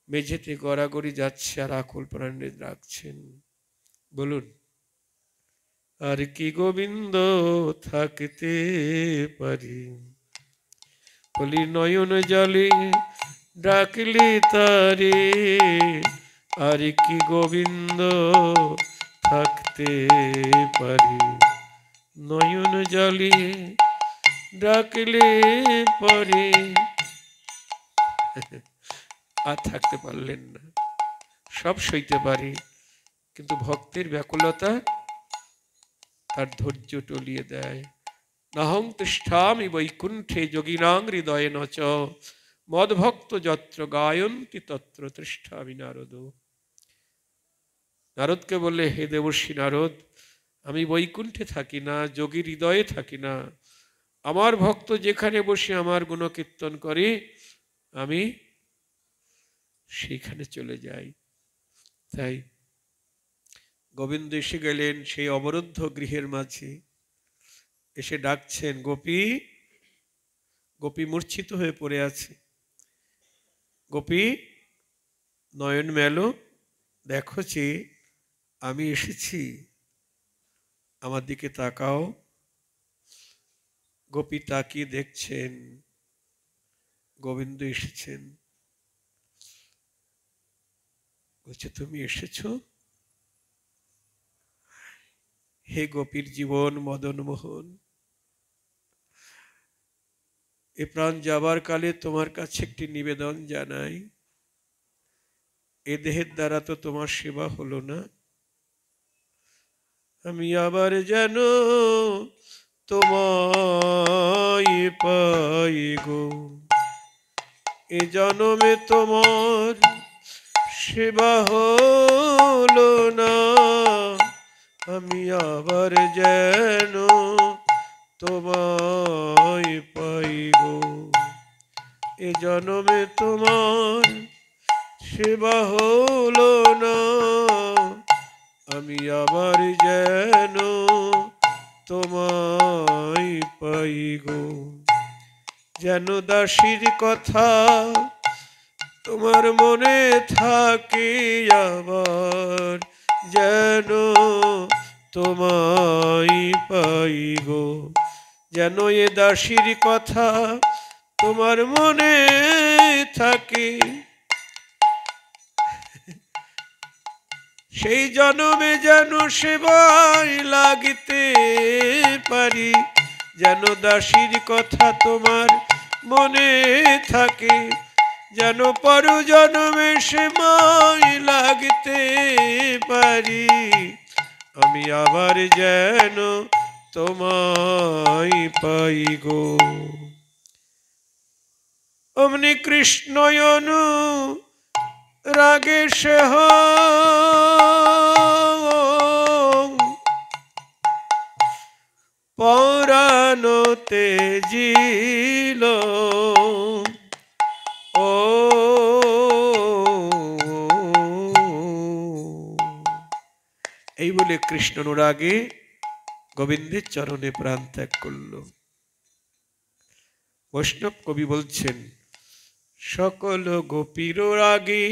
মেঝেতে গড়াগড়ি যাচ্ছে আর আকুল প্রাণে ডাকছেন। বলুন, আর কি গোবিন্দ থাকতে পারি? বলি নয়ন জলে ডাকলি তারে, আর কি গোবিন্দ থাকতে পারি? নয়ন জলে ডাকলে পরে আর থাকতে পারলেন না। সব সইতে পারি, কিন্তু ভক্তের ব্যাকুলতা তার ধৈর্য টলিয়ে দেয়। নাহং তিষ্ঠামি বৈকুণ্ঠে যোগিনাং হৃদয়ে নচ, মদভক্ত যত্র গায়ন্তি তত্র তিষ্ঠামি নারদ। নারদকে বললে, হে দেবর্ষি নারদ, আমি বৈকুণ্ঠে থাকি না, যোগীর হৃদয়ে থাকি না। আমার ভক্ত যেখানে বসে আমার গুণকীর্তন করে, আমি সেখানে চলে যাই। তাই গোবিন্দ এসে গেলেন সেই অবরুদ্ধ গৃহের মাঝে, এসে ডাকছেন, গোপী। গোপী মূর্ছিত হয়ে পড়ে আছে। গোপী নয়ন মেলো, দেখো যে আমি এসেছি, আমার দিকে তাকাও। গোপী তাকিয়ে দেখছেন গোবিন্দ এসেছেন। বলছে, তুমি এসেছো? হে গোপীর জীবন মদন মোহন, এ প্রাণ যাবার কালে তোমার কাছে একটি নিবেদন জানাই। এ দেহের দ্বারা তো তোমার সেবা হলো না, আমি আবার যেন তোমায় পাই গো। এ জন্মে তোমার সেবা হলো না, আমি আবার যেন তোমায় পাই গো। এ জন্মে তোমার সেবা হলো না, আমি আবার যেন তোমায় পাই গো। যেন দাসীর কথা তোমার মনে থাকে, আবার যেন তোমায় পাই গো। যেন এ দাসীর কথা তোমার মনে থাকে, সেই জন্মে যেন সেবায় লাগিতে পারি। যেন দাসীর কথা তোমার মনে থাকে, যেন পর জন্মে সেবায় লাগিতে পারি, আমি আবার যেন তোমায় পাই গো। অমনি কৃষ্ণয়নু রাগে সেহ পরানো তেজিল, ও এই বলে কৃষ্ণ অনুরাগে গোবিন্দের চরণে প্রাণ ত্যাগ করল। বৈষ্ণব কবি বলছেন, সকল গোপীর রাগে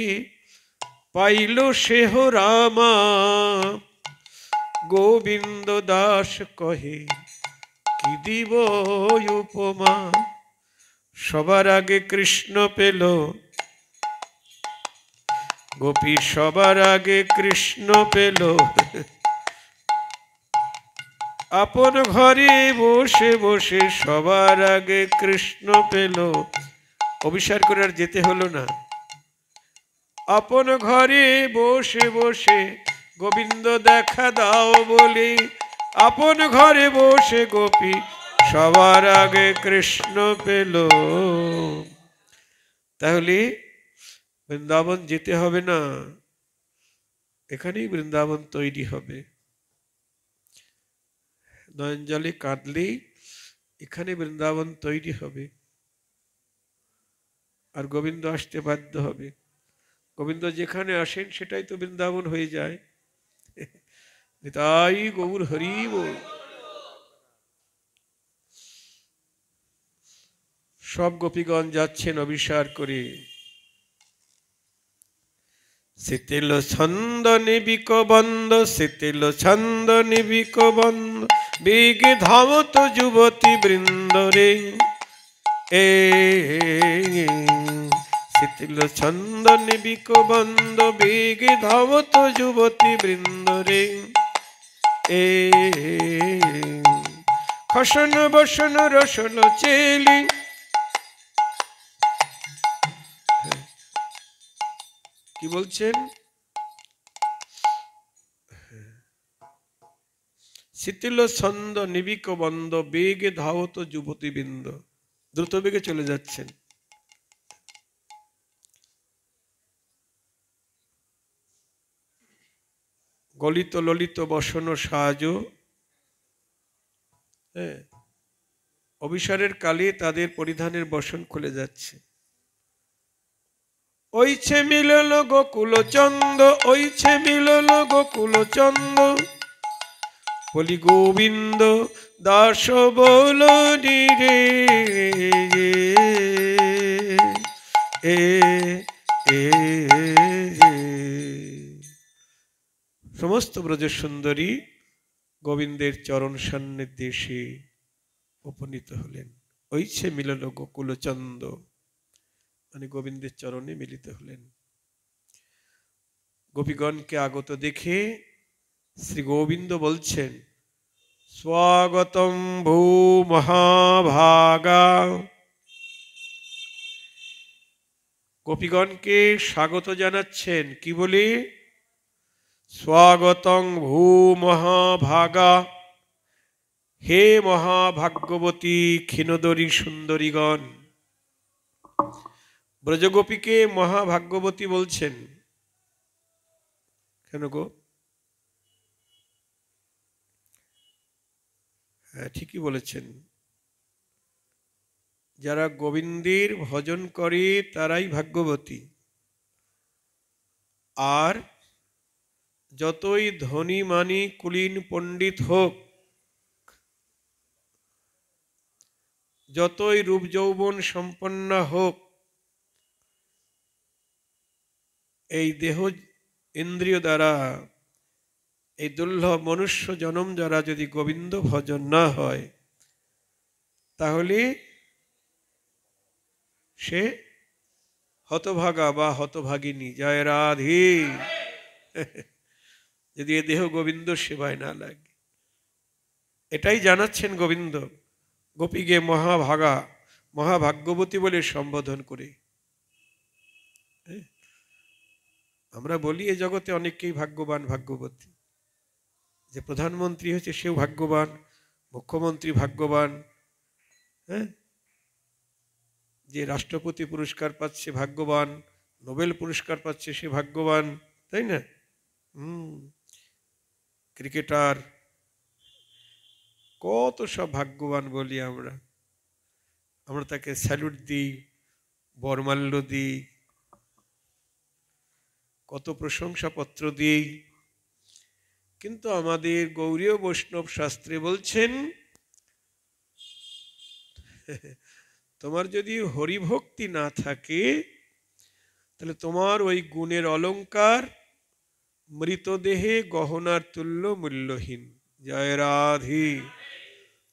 পাইল সেহ রামা, গোবিন্দ দাস কহে কি দিব উপমা। সবার আগে কৃষ্ণ পেল গোপী, সবার আগে কৃষ্ণ পেল, আপন ঘরে বসে বসে সবার আগে কৃষ্ণ পেল। অভিসার করে আর যেতে হলো না, আপন ঘরে বসে বসে গোবিন্দ দেখা দাও বলে, আপন ঘরে বসে গোপী সবার আগে কৃষ্ণ পেল। তাহলে বৃন্দাবন যেতে হবে না, এখানেই বৃন্দাবন তৈরি হবে। নয়ন জলে কাঁদলেই এখানে বৃন্দাবন তৈরি হবে, আর গোবিন্দ আসতে বাধ্য হবে। গোবিন্দ যেখানে আসেন সেটাই তো বৃন্দাবন হয়ে যায়। তাই গৌর হরি বল। সব গোপীগণ যাচ্ছেন অভিসার করে। শীতল ছন্দ নিবিক বন্দ, শীতল ছন্দ নিবিক বন্দ, বেগে ধাবত যুবতী বৃন্দ রে। এ শীতল ছন্দ নিবিক বন্দ, বেগে ধাবত যুবতী বৃন্দ রে। এ খসন বসন রসন চেলি, কি বলছেন? শীতল ছন্দ নিবিক বন্দ, বেগে ধাবত যুবতী বৃন্দ। দ্রুত বেগে চলে যাচ্ছেন। গলিত ললিত বসন সাজ, অভিসারের কালে তাদের পরিধানের বসন খুলে যাচ্ছে। ওইছে মিলল গোকুল চন্দ, ওইছে মিলল গোকুল চন্দ, বলি গোবিন্দ দাস বল রে। এ সমস্ত ব্রজ সুন্দরী গোবিন্দের চরণ সান্নিধ্যে এসে উপনীত হলেন। ওইছে মিলল গোকুল চন্দ, মানে গোবিন্দের চরণে মিলিত হলেন। গোপীগণকে আগত দেখে শ্রী গোবিন্দ বলছেন, স্বাগতম ভূমহাভাগা। গোপীগণকে স্বাগত জানাচ্ছেন কি বলে? স্বাগতং ভূমহাভাগা, হে মহাভাগ্যবতী ক্ষীণদরী সুন্দরীগণ। ব্রজগোপীকে মহাভাগ্যবতী বলছেন কেন গো? হ্যাঁ, ঠিকই বলেছেন, যারা গোবিন্দের ভজন করে তারাই ভাগ্যবতী। আর যতই ধনী মানি কুলীন পণ্ডিত হোক, যতই রূপ যৌবন সম্পন্ন হোক, এই দেহ ইন্দ্রিয় দ্বারা, এই দুর্লভ মনুষ্য জনম যারা যদি গোবিন্দ ভজন না হয়, তাহলে সে হতভাগা বা হতভাগিনী। জয় রাধে। যদি এ দেহ গোবিন্দ সেবায় না লাগে, এটাই জানাচ্ছেন গোবিন্দ গোপীকে মহাভাগা, মহাভাগ্যবতী বলে সম্বোধন করে। আমরা বলি এ জগতে অনেকেই ভাগ্যবান ভাগ্যবতী, যে প্রধানমন্ত্রী হচ্ছে সেও ভাগ্যবান, মুখ্যমন্ত্রী ভাগ্যবান, হ্যাঁ, যে রাষ্ট্রপতি পুরস্কার পাচ্ছে ভাগ্যবান, নোবেল পুরস্কার পাচ্ছে সে ভাগ্যবান, তাই না? ক্রিকেটার, কত সব ভাগ্যবান বলি আমরা। আমরা তাকে স্যালুট দিই, বরমাল্য দিই, কত প্রশংসাপত্র দিই। কিন্তু আমাদের গৌড়ীয় বৈষ্ণব শাস্ত্রে বলছেন, তোমার যদি হরিভক্তি না থাকে, তাহলে তোমার ওই গুণের অলংকার মৃতদেহে গহনার তুল্য মূল্যহীন। জয় রাধে।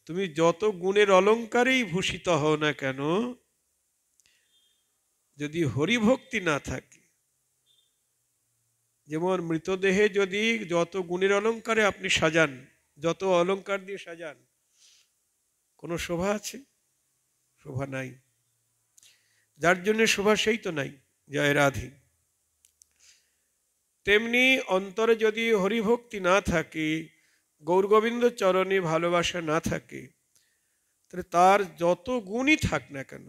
তুমি যত গুণের অলংকারেই ভূষিত হও না কেন, যদি হরিভক্তি না থাকে, যেমন মৃতদেহে যদি যত গুণের অলংকারে আপনি সাজান, যত অলংকার দিয়ে সাজান, কোনো শোভা আছে? শোভা নাই। যার জন্য শোভা সেই তো নাই। জয় রাধে। তেমনি অন্তরে যদি হরিভক্তি না থাকে, গৌরগোবিন্দ চরণে ভালোবাসা না থাকে, তাহলে তার যত গুণই থাক না কেন,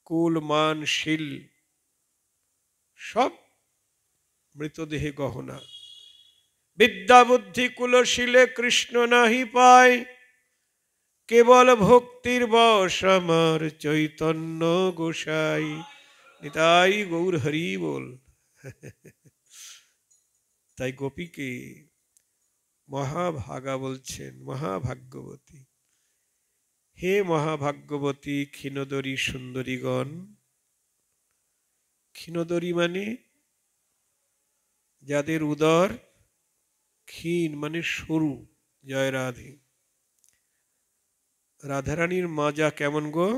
কুল মান শীল সব মৃতদেহে গহনা। বিদ্যা বুদ্ধি কুলশীলে কৃষ্ণ নাহি পায়, কেবল ভক্তির বশ আমার চৈতন্য গোসাই। নিতাই গৌর হরি বল। তাই গোপীকে মহাভাগা বলছেন, মহাভাগ্যবতী। হে মহাভাগ্যবতী ক্ষীণদরী সুন্দরীগণ। ক্ষীণদরী মানে যাদের উদর ক্ষীণ, মানে সরু। জয় রাধে। রাধারানীর মাজা কেমন গো?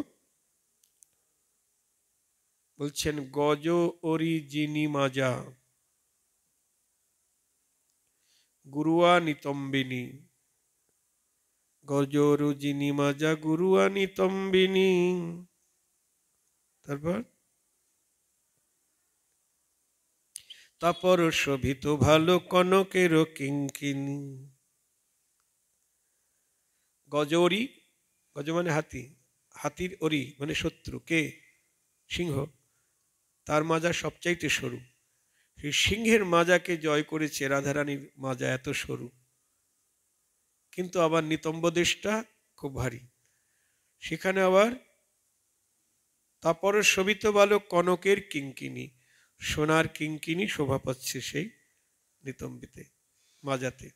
বলছেন গজ ওরি জিনি মাজা, গুরুয়া নিতম্বিনী। গজরু জিনি মাজা গুরুয়া নিতম্বিনী। তারপর তাপর শোভিত ভালো কনকের কিঙ্কিনী। গজরি, গজ মানে হাতি, হাতির ওরি মানে শত্রু, কে? সিংহ। তার মাজা সবচাইতে সরু। সেই সিংহের মাজাকে জয় করেছে রাধারানীর মাজা, এত সরু। কিন্তু আবার নিতম্ব দেশটা খুব ভারী। সেখানে আবার তারপর শোভিত ভালো কনকের কিঙ্কিনী, সোনার কিঙ্কিনী শোভা পাচ্ছে সেই নিতম্বিতে, মাজাতে।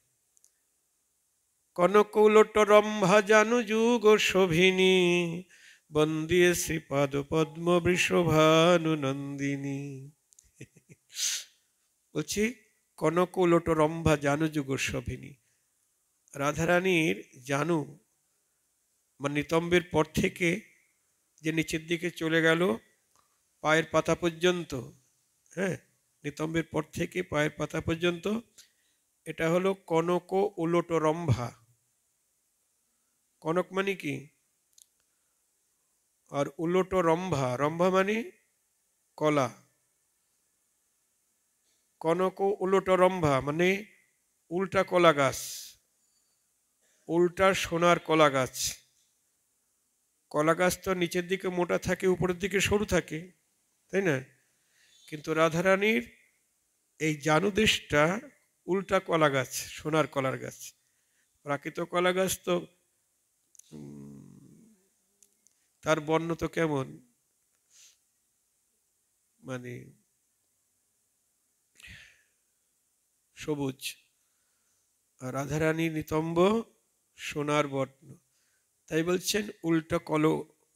কনক উলট রম্ভা জানু যুগ শোভিনী, বন্দিয়ে শ্রীপাদ পদ্ম বৃষভানু নন্দিনী। বলছি কনক উলট রম্ভা জানু যুগ শোভিনী। রাধারানীর জানু মানে নিতম্বের পর থেকে যে নিচের দিকে চলে গেল পায়ের পাতা পর্যন্ত, হ্যাঁ, নিতম্বের পর থেকে পায়ের পাতা পর্যন্ত, এটা হলো কনক উলট রম্ভা। কনক মানে কি? আর উলট রম্ভা, রম্ভা মানে কলা। কনক উলট রম্ভা মানে উল্টা কলা গাছ, উল্টা সোনার কলা গাছ। কলা গাছ তো নিচের দিকে মোটা থাকে, উপরের দিকে সরু থাকে, তাই না? কিন্তু রাধারানীর এই জানুদেশটা উল্টা কলা গাছ, সোনার কলার গাছ। প্রাকৃত কলা গাছ তো তার বর্ণ তো কেমন, মানে সবুজ। আর রাধারানীর নিতম্ব সোনার বর্ণ। তাই বলছেন উল্টো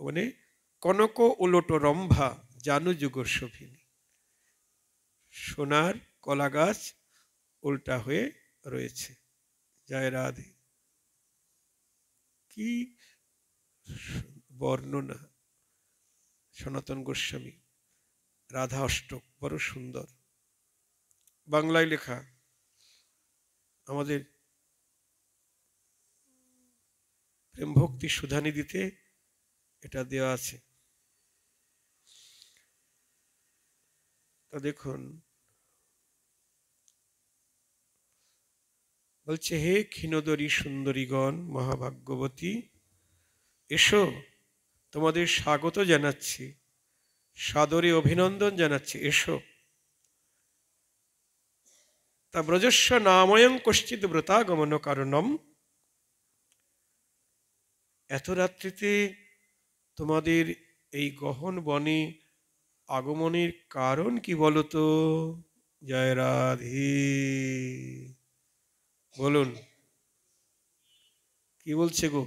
মানে কনক উলট রম্ভা জানু যুগ শোভিনী। সোনার কলা গাছ উল্টা হয়ে রয়েছে। জয় রাধে। কি বর্ণনা সনাতন গোস্বামী, রাধা অষ্টক বড় সুন্দর, বাংলায় লেখা। আমাদের প্রেম ভক্তি সুধানিধিতে এটা দেওয়া আছে। তা দেখুন, বলছে হে ক্ষীণদরী সুন্দরীগণ মহাভাগ্যবতী, এসো তোমাদের স্বাগত জানাচ্ছি, সাদরে অভিনন্দন জানাচ্ছি, এসো। তা ব্রজস্ব নাময়ং কশ্চিৎ ব্রতাগমন কারণম। এত রাত্রিতে তোমাদের এই গহন বনে আগমনের কারণ কি বলতো? জয় রাধে। বলুন কি বলছে গো?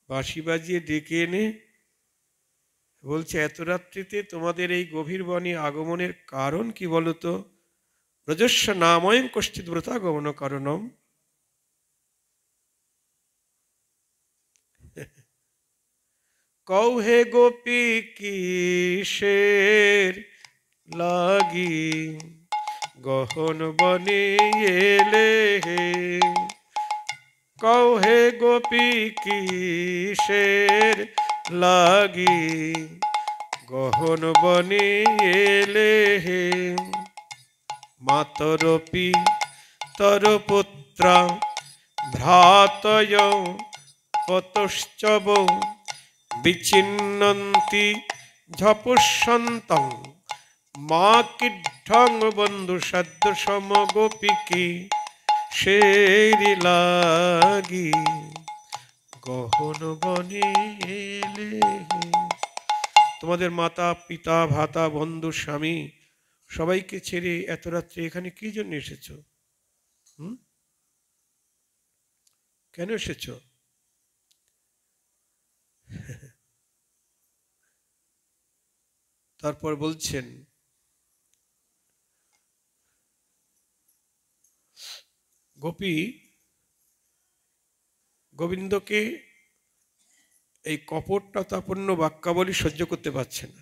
বাঁশি বাজিয়ে ডেকে এনে বলছে এত রাত্রিতে তোমাদের এই গভীর বনে আগমনের কারণ কি বলতো? ব্রজস্ব নাময়ং কশ্চিৎ ব্রতাগমন কারণম। কও হে গোপী কিসের লাগি গহন বনে এলে হে। কও হে গোপী কিসের লাগি গহন বনে এলে হে। মাতর পিতর পুত্রা ভ্রাতয় পতশ্চব বিচ্ছিন্নন্তি ঝপুষ্যন্তং। মা কিঢ্ঢং বন্ধু সাধ্য সম গোপীকে সেরি লাগি গহন বনে এলে। তোমাদের মাতা পিতা ভাতা বন্ধু স্বামী সবাইকে ছেড়ে এত রাত্রে এখানে কি জন্য এসেছো? কেন এসেছো? তারপর বলছেন গোপী গোবিন্দকে এই কপটতাপূর্ণ বাক্যাবলী সহ্য করতে পারছে না।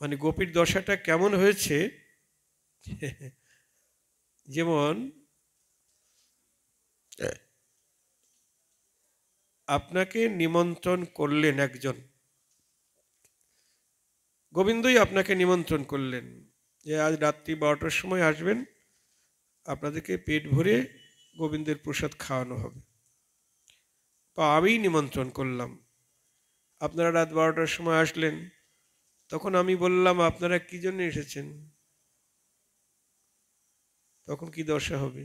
মানে গোপীর দশাটা কেমন হয়েছে, যেমন আপনাকে নিমন্ত্রণ করলেন একজন, গোবিন্দই আপনাকে নিমন্ত্রণ করলেন যে আজ রাত্রি 12টার সময় আসবেন, আপনাদেরকে পেট ভরে গোবিন্দের প্রসাদ খাওয়ানো হবে। তো আমি নিমন্ত্রণ করলাম, আপনারা রাত 12টার সময় আসলেন, তখন আমি বললাম আপনারা কি জন্য এসেছেন? তখন কি দশা হবে?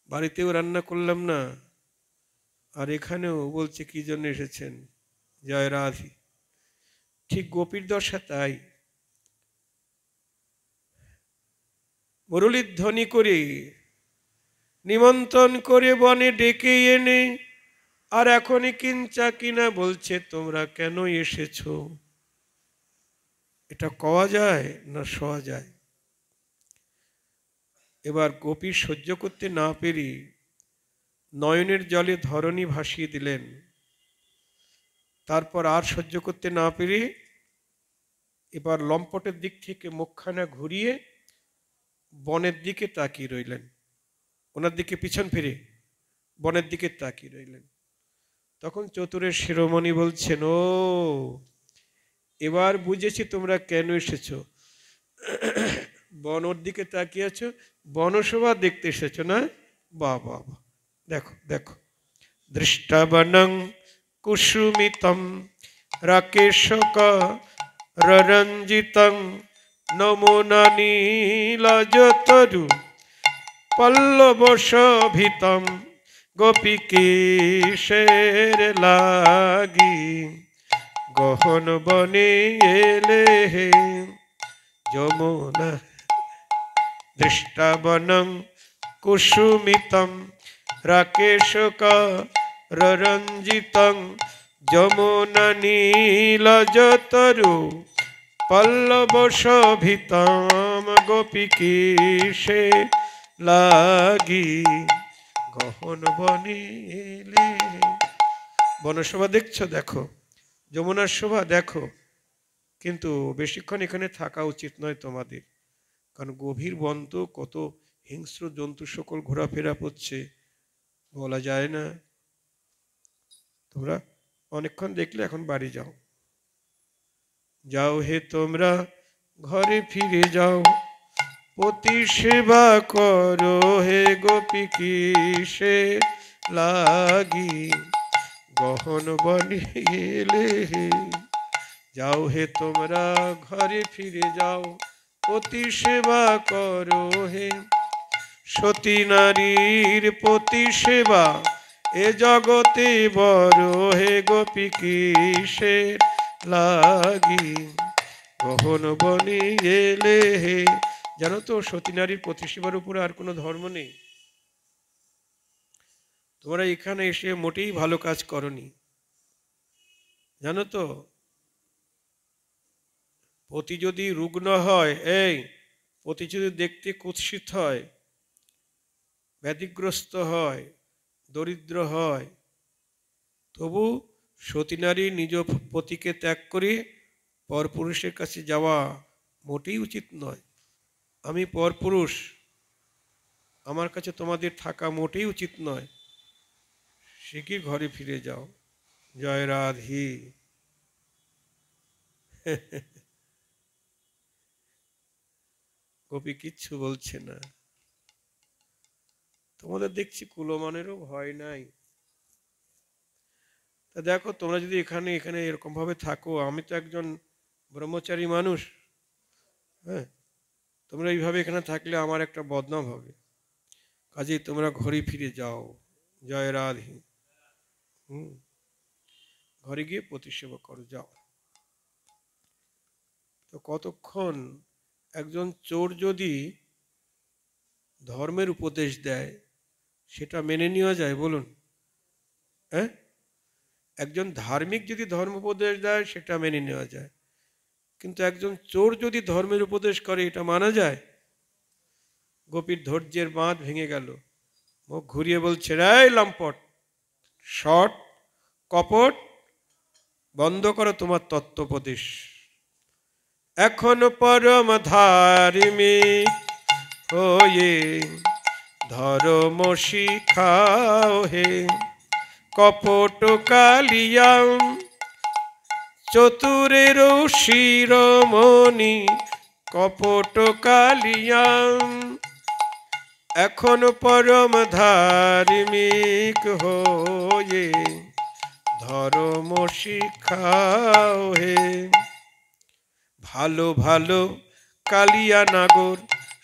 বাড়িতেও রান্না করলাম না, আর এখানেও বলছে কি জন্য এসেছেন। জয় রাধে। ঠিক গোপীর দশা তাই। মুরলীর ধ্বনি করে নিমন্ত্রণ করে বনে ডেকে এনে আর এখনই কিঞ্চা কিনা বলছে তোমরা কেন এসেছো? এটা কওয়া যায় না শোয়া যায়? এবার গোপী সহ্য করতে না পেরে নয়নের জলে ধরণী ভাসিয়ে দিলেন। তারপর আর সহ্য করতে না পেরে এবার লম্পটের দিক থেকে মুখখানা ঘুরিয়ে বনের দিকে তাকিয়ে রইলেন। ওনার দিকে পিছন ফিরে বনের দিকে তাকিয়ে রইলেন। তখন চতুরের শিরোমণি বলছেন, ও এবার বুঝেছি তোমরা কেন এসেছো। বন ওর দিকে তাকিয়ে আছো, বনশোভা দেখতে এসেছো না? বাবা, দেখো দেখো, দৃষ্টাবনং কুসুমিতম রাকেশক ররঞ্জিতং নমুনা নীলজতরু পল্লবশোভিতম গোপীকেশের লাগি গহন বনে এলে হে যমুনা। দৃষ্টাবনং কুসুমিতম রাকেশক ররঞ্জিতং যমুনা নীলজতরু পল্লবশোভিতম গোপীকেশে লাগি গহন বনে এলে। বনশোভা দেখছো? দেখো। যমুনার শোভা দেখো, কিন্তু বেশিক্ষণ এখানে থাকা উচিত নয় তোমাদের, কারণ গভীর বন তো, কত হিংস্র জন্তু সকল ঘোরাফেরা করছে, বলা যায় না। তোমরা অনেকক্ষণ দেখলে, এখন বাড়ি যাও। যাও হে তোমরা ঘরে ফিরে যাও, পতি সেবা করো হে গোপী কিসে লাগি গহন বনে এলে হে। যাও হে তোমরা ঘরে ফিরে যাও, পতি সেবা করো হে। সতী নারীর পতি সেবা এ জগতে বড় হে গোপী কিসের লাগি গহন বনে এলে হে। জানো তো, সতী নারীর পতি সেবার উপরে আর কোনো ধর্ম নেই। তোমরা এখানে এসে মোটেই ভালো কাজ করনি, জানো তো। পতি যদি রুগ্ন হয়, এই পতি যদি দেখতে কুৎসিত হয়, ব্যাধিগ্রস্ত হয়, দরিদ্র হয়, তবু সতী নারী নিজ পতিকে ত্যাগ করে পরপুরুষের কাছে যাওয়া মোটেই উচিত নয়। আমি পরপুরুষ, আমার কাছে তোমাদের থাকা মোটেই উচিত নয়। শিগগির ঘরে ফিরে যাও। জয় রাধে। গোপী কিচ্ছু বলছে না। তোমাদের দেখছি কুলমানেরও ভয় নাই। তা দেখো, তোমরা যদি এখানে এখানে এরকম ভাবে থাকো, আমি তো একজন ব্রহ্মচারী মানুষ, হ্যাঁ, তোমরা এইভাবে এখানে থাকলে আমার একটা বদনাম হবে। কাজেই তোমরা ঘরে ফিরে যাও। জয় রাধে। ঘরে গিয়ে প্রতিসেবা করো, যাও। তো কতক্ষণ একজন চোর যদি ধর্মের উপদেশ দেয়, সেটা মেনে নেওয়া যায় বলুন? হ্যাঁ, একজন ধার্মিক যদি ধর্ম উপদেশ দেয় সেটা মেনে নেওয়া যায়, কিন্তু একজন চোর যদি ধর্মের উপদেশ করে, এটা মানা যায়? গোপীর ধৈর্যের বাঁধ ভেঙে গেল। মুখ ঘুরিয়ে বলছে, এই লম্পট, শট, কপট, বন্ধ করো তোমার তত্ত্বোপদেশ। এখন পরম ধার্মিক হয়ে ধর্ম শিখাও হে। কপট কালিয়াম চতুরের শিরোমণি, কপট কালিয়াম এখন পরম ধার্মিক হয়ে ধর্ম শিখাও হে। ভালো ভালো কালিয়া নাগর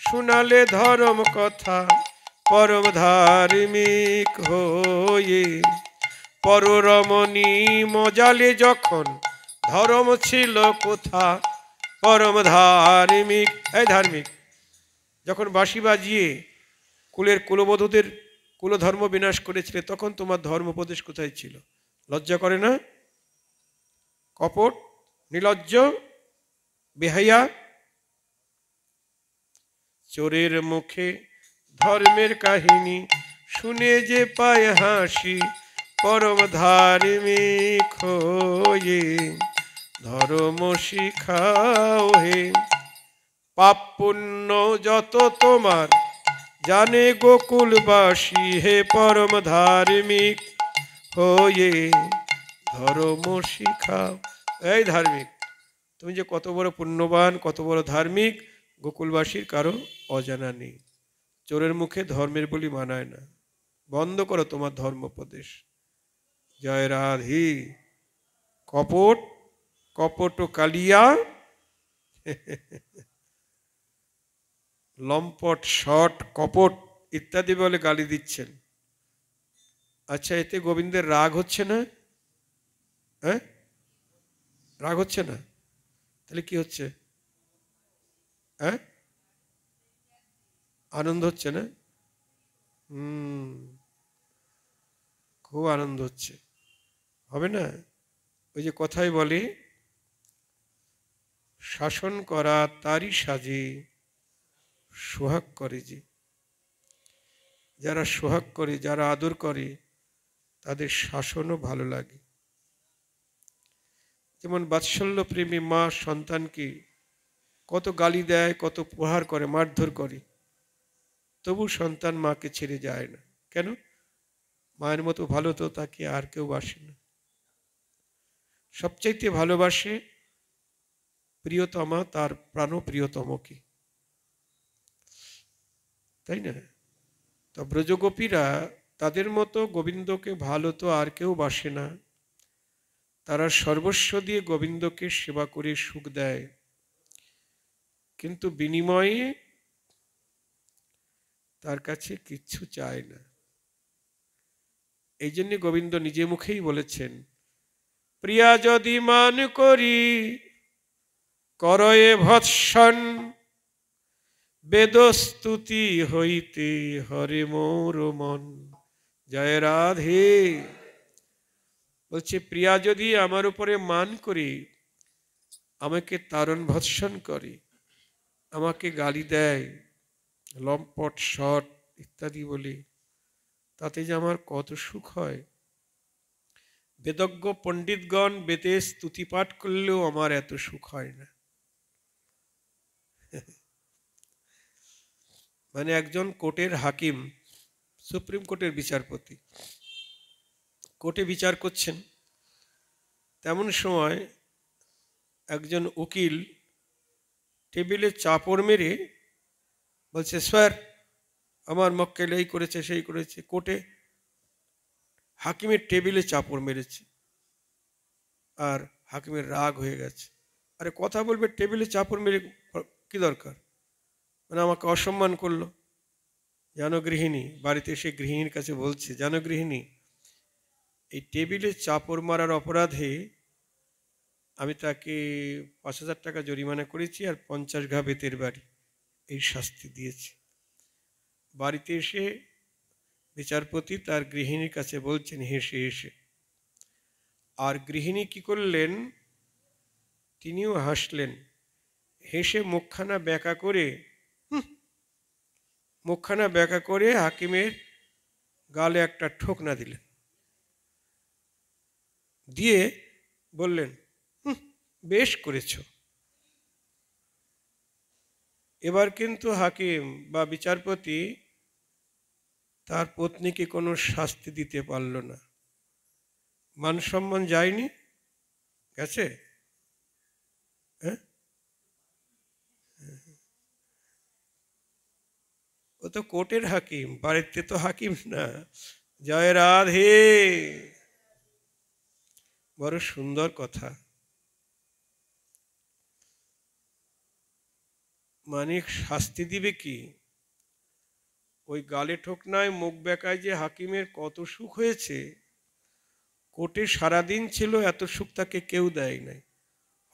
শোনালে ধর্ম কথা, পরম ধার্মিক হয়ে পররমণী মজালে যখন ধর্ম ছিল কোথা। পরম ধার্মিক, এই ধার্মিক, যখন বাঁশি বাজিয়ে কুলের কুলবধূদের কুলধর্ম বিনাশ করেছিলে, তখন তোমার ধর্ম উপদেশ কোথায় ছিল? লজ্জা করে না? কপট, নির্লজ্জ, বেহাইয়া। চোরের মুখে ধর্মের কাহিনী শুনে যে পায় হাসি, পরম ধার্মিক হয়ে ধর্ম শিখাও হে। পাপ পুণ্য যত তোমার জানে গোকুলবাসী হে পরম ধার্মিক হয়ে ধর্ম শিখাও। এই ধার্মিক, তুমি যে কত বড় পুণ্যবান, কত বড় ধার্মিক, গোকুলবাসীর কারো অজানা নেই। চোরের মুখে ধর্মের বলি মানায় না। বন্ধ করো তোমার ধর্মোপদেশ। জয় রাধে। কপট, কপট কালিয়া, লম্পট, শট, কপট ইত্যাদি বলে গালি দিচ্ছেন। আচ্ছা, এতে গোবিন্দের রাগ হচ্ছে না? হ্যাঁ, রাগ হচ্ছে না? তাহলে কি হচ্ছে? হ্যাঁ, আনন্দ হচ্ছে না? খুব আনন্দ হচ্ছে। হবে না? ওই যে কথাই বলে, শাসন করা তারই সাজে, সোহাগ করে যে। যারা সোহাগ করে, যারা আদর করে, তাদের শাসনও ভালো লাগে। যেমন বাৎসল্য প্রেমী মা সন্তানকে কত গালি দেয়, কত প্রহার করে, মারধর করে, তবু সন্তান মাকে ছেড়ে যায় না। কেন? মায়ের মতো ভালো তো তাকে আর কেউ বাসে না। সবচাইতে ভালোবাসে প্রিয়তমা তার প্রাণ প্রিয়তমকে, তাই না? তো ব্রজগোপীরা তাদের মতো গোবিন্দকে ভালো তো আর কেউ বাসে না। তারা সর্বস্ব দিয়ে গোবিন্দকে সেবা করে সুখ দেয়, কিন্তু বিনিময়ে তার কাছে কিচ্ছু চায় না। এই জন্য গোবিন্দ নিজে মুখেই বলেছেন, প্রিয়া যদি মান করি করয়ে ভৎসন, বেদস্তুতি হইতে হরে মোর মন। জয় রাধে। বলছে, প্রিয়া যদি আমার উপরে মান করি, আমাকে তারণ ভৎসন করে, আমাকে গালি দেয়, লম্পট, শট ইত্যাদি বলে, তাতে যে আমার কত সুখ হয়। বেদজ্ঞ পণ্ডিতগণ বেদে স্তুতি পাঠ করলেও আমার এত সুখ হয় না। মানে একজন কোর্টের হাকিম, সুপ্রিম কোর্টের বিচারপতি, কোর্টে বিচার করছেন, তেমন সময় একজন উকিল টেবিলে চাপড় মেরে বলছে, স্যার আমার মক্কেল এই করেছে সেই করেছে। কোর্টে হাকিমের টেবিলে চাপড় মেরেছে, আর হাকিমের রাগ হয়ে গেছে। আরে কথা বলবে, টেবিলে চাপড় মেরে কি দরকার? মানে আমাকে অসম্মান করলো। জানো গৃহিণী, বাড়িতে এসে গৃহিণীর কাছে বলছে, জানো গৃহিণী, এই টেবিলে চাপড় মারার অপরাধে আমি তাকে 5,000 টাকা জরিমানা করেছি, আর 50 ঘা বেতের বাড়ি, এই শাস্তি দিয়েছি। বাড়িতে এসে বিচারপতি তার গৃহিণীর কাছে বলছেন হেসে হেসে। আর গৃহিণী কি করলেন, তিনিও হাসলেন। হেসে মুখখানা বেঁকা করে হাকিমের গালে একটা ঠোকনা দিলেন, দিয়ে বললেন, বেশ করেছ। এবার কিন্তু হাকিম বা বিচারপতি তার পত্নীকে কোনো শাস্তি দিতে পারল না। মান সম্মান যায়নি, গেছে? হ্যাঁ, ও তো কোর্টের হাকিম, বাড়িতে তো হাকিম না। জয় রাধে। বড় সুন্দর কথা। মানে শাস্তি দিবে কি? ওই গালে ঠোকনায় মুখ বেঁকায় যে হাকিমের কত সুখ হয়েছে, কোর্টে সারাদিন ছিল, এত সুখ তাকে কেউ দেয় নাই।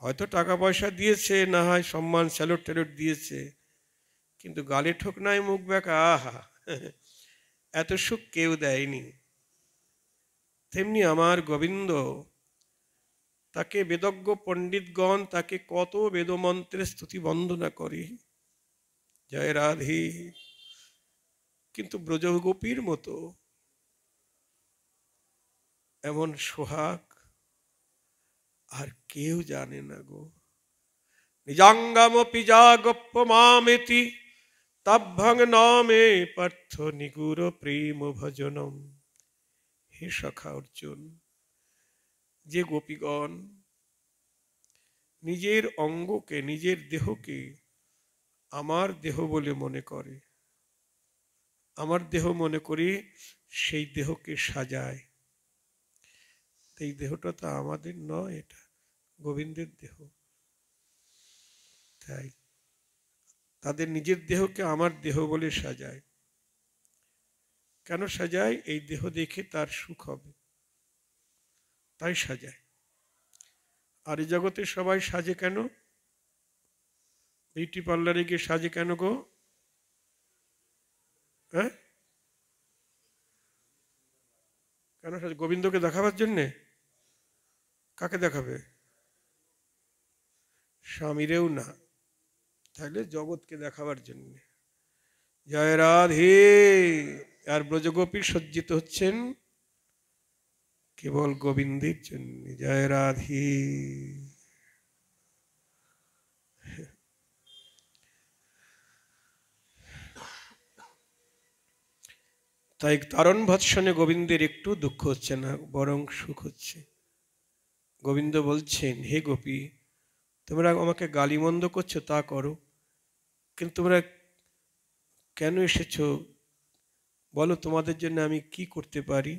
হয়তো টাকা পয়সা দিয়েছে, না হয় সম্মান স্যালুট ট্যালুট দিয়েছে, কিন্তু গালে ঠোকনায় মুখ বেঁকা, আহা, এত সুখ কেউ দেয়নি। তেমনি আমার গোবিন্দ, তাকে বেদজ্ঞ পণ্ডিতগণ তাকে কত বেদমন্ত্রে স্তুতি বন্দনা করে, জয় রাধে, কিন্তু ব্রজগোপীর মতো এমন সোহাগ আর কেউ জানে না গো। নিজাঙ্গমপি জাগপ্য মামেতি তাভ্যাং নামে পার্থ নিগুড় প্রেম ভজনম। হে সখা অর্জুন, যে গোপীগণ নিজের অঙ্গকে, নিজের দেহকে আমার দেহ বলে মনে করে, আমার দেহ মনে করি, সেই দেহকে সাজায়। এই দেহটা তো আমাদের নয়, এটা গোবিন্দের দেহ। তাই তাদের নিজের দেহকে আমার দেহ বলে সাজায়। কেন সাজায়? এই দেহ দেখে তার সুখ হবে, তাই সাজায়। আর এই জগতে সবাই সাজে কেন? বিউটি পার্লারে গিয়ে সাজে কেন গো? হ্যাঁ, কেন সাজে? গোবিন্দকে দেখাবার জন্যে? কাকে দেখাবে? স্বামীরেও না, তাহলে জগৎকে দেখাবার জন্য। জয় রাধে। আর ব্রজগোপী সজ্জিত হচ্ছেন কেবল গোবিন্দের জন্য। জয় রাধে। তাই তারণ ভৎসনে গোবিন্দের একটু দুঃখ হচ্ছে না, বরং সুখ হচ্ছে। গোবিন্দ বলছেন, হে গোপী, তোমরা আমাকে গালিমন্দ করছো তা করো, কিন্তু তোমরা কেন এসেছো বলো, তোমাদের জন্য আমি কি করতে পারি?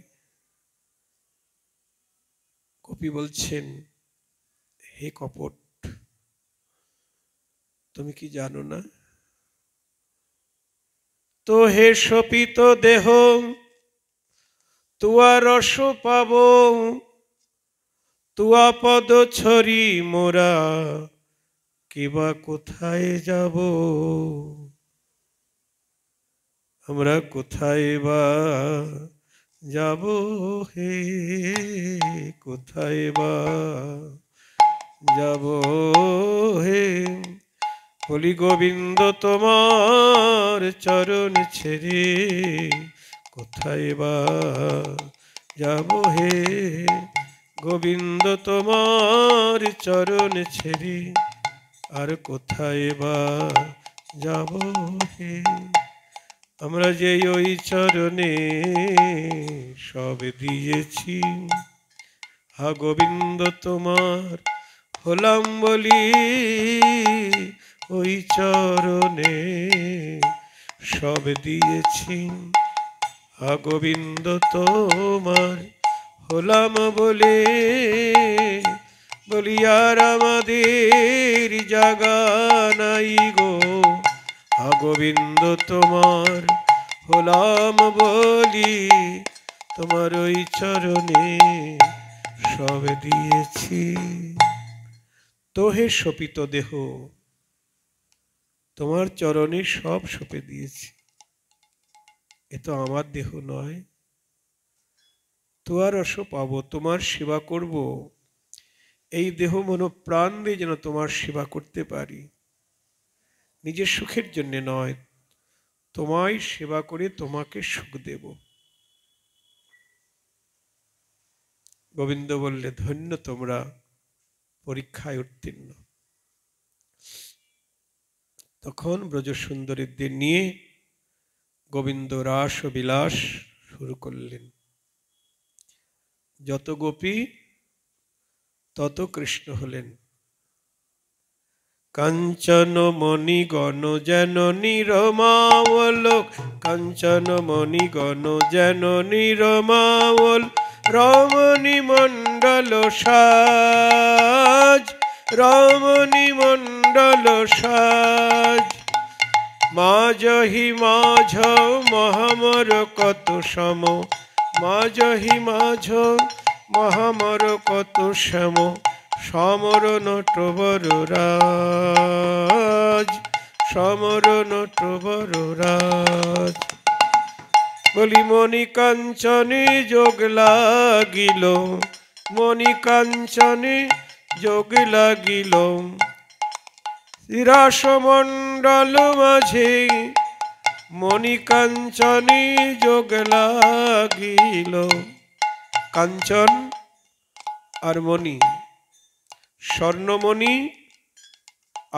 গোপী বলছেন, হে কপট, তুমি কি জানো না? তো হে শপিত দেহ, তুয়া রস পাব, তুয়া পদ ছড়ি মোরা কিবা কোথায় যাব? আমরা কোথায় বা যাব হে, কোথায় বা যাব হে? বলি গোবিন্দ তোমার চরণ ছেড়ে কোথায় বা যাব হে? গোবিন্দ তোমার চরণ ছেড়ে আর কোথায় বা যাব হে? আমরা যে ওই চরণে সব দিয়েছি, হা গোবিন্দ তোমার হলাম বলি, ওই চরণে সব দিয়েছি, হা গোবিন্দ তোমার হলাম বলে। বলি আর আমাদের জাগা নাই গো, হা গোবিন্দ তোমার হলাম বলি, তোমার ওই চরণে সব দিয়েছি। তো হে শপিত দেহ, তোমার চরণে সব সঁপে দিয়েছি। এ তো আমার দেহ নয়। তোমার রস পাবো, তোমার সেবা করব, এই দেহ মন প্রাণ দিয়ে যেন তোমার সেবা করতে পারি, নিজের সুখের জন্য নয়, তোমায় সেবা করে তোমাকে সুখ দেব। গোবিন্দ বললে, ধন্য তোমরা পরীক্ষায় উত্তীর্ণ। তখন ব্রজসুন্দরীদের নিয়ে গোবিন্দ রাস ও বিলাস শুরু করলেন। যত গোপী তত কৃষ্ণ হলেন। কাঞ্চন মণিগণ যেন নিরমাবলোক, কাঞ্চন মণিগণ যেন নিরমাবল, রমণী মণ্ডল সাজ, রমণী মণ্ডল সাজ। মাঝহি মাঝ মহামর কত সম, মাঝহি মাঝ মহামর কত শ্যাম, সমর নটবর রাজ, সমর নটবর রাজ। বলি মণি কাঞ্চনে যোগ লাগিল, মণি কাঞ্চনে যোগ লাগিল, রাসমণ্ডল মাঝে মণি কাঞ্চনে যোগ লাগিল। কাঞ্চন আর মণি, স্বর্ণমণি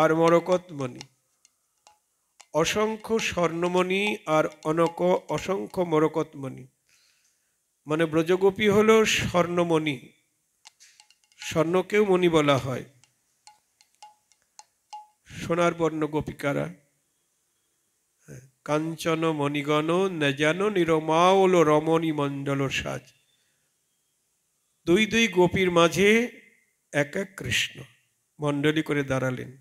আর মরকতমণি, অসংখ্য স্বর্ণমণি আর অসংখ্য মরকতমণি। মানে ব্রজগোপী হলো স্বর্ণমণি, স্বর্ণকেও মণি বলা হয়, সোনার বর্ণ গোপিকারা। কাঞ্চন মণিগণ নেজান নিরমাউল রমণী মণ্ডল সাজ। দুই দুই গোপীর মাঝে এক এক কৃষ্ণ মণ্ডলী করে দাঁড়ালেন।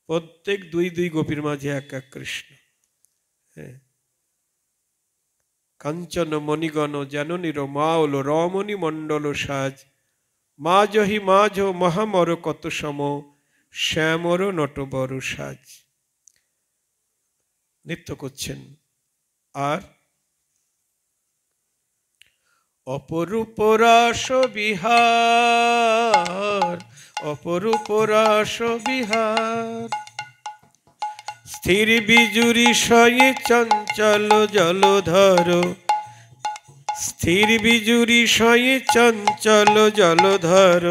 প্রত্যেক দুই দুই গোপীর মাঝে এক এক কৃষ্ণ। হ্যাঁ, কাঞ্চন মণিগণ যেন নিরমাউল রমণী মণ্ডল সাজ। মাঝহি মাঝ মহামর কত সম শ্যামর নটবর সাজ। নৃত্য করছেন। আর অপরূপ রাস বিহার, অপরূপ রাস বিহার, স্থির বিজুরি সয়ে চঞ্চল জলধর, স্থির বিজুরি সয়ে চঞ্চল জলধর,